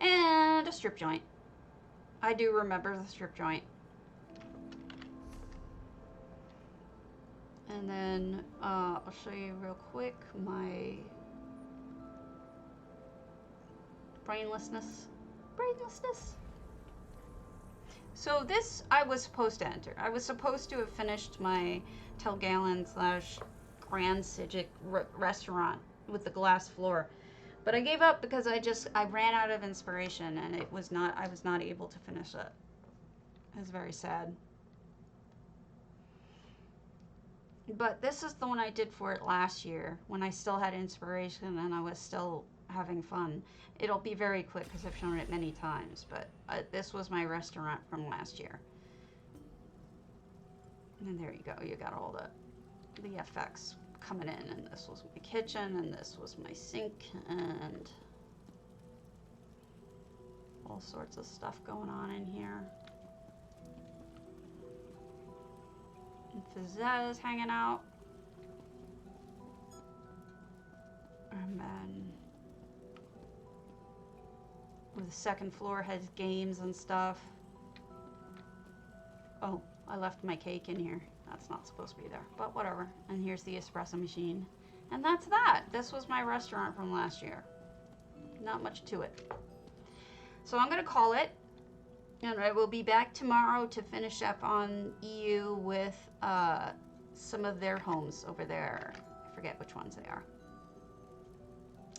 And a strip joint. I do remember the strip joint. And then I'll show you real quick my brainlessness. So this I was supposed to enter. I was supposed to have finished my Telgallen / Grand Psijic restaurant with the glass floor. But I gave up because I ran out of inspiration, and I was not able to finish it. It was very sad. But this is the one I did for it last year, when I still had inspiration and I was still having fun. It'll be very quick because I've shown it many times, but this was my restaurant from last year. And there you go, you got all the effects coming in, and this was my kitchen, and this was my sink, and all sorts of stuff going on in here. And Fizette is hanging out. And then the second floor has games and stuff. Oh, I left my cake in here. That's not supposed to be there, but whatever. And here's the espresso machine. And that's that. This was my restaurant from last year. Not much to it. So I'm going to call it. And I will be back tomorrow to finish up on EU with some of their homes over there. I forget which ones they are.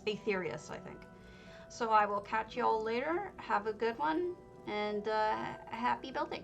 Aetherius, I think. So I will catch you all later. Have a good one, and happy building.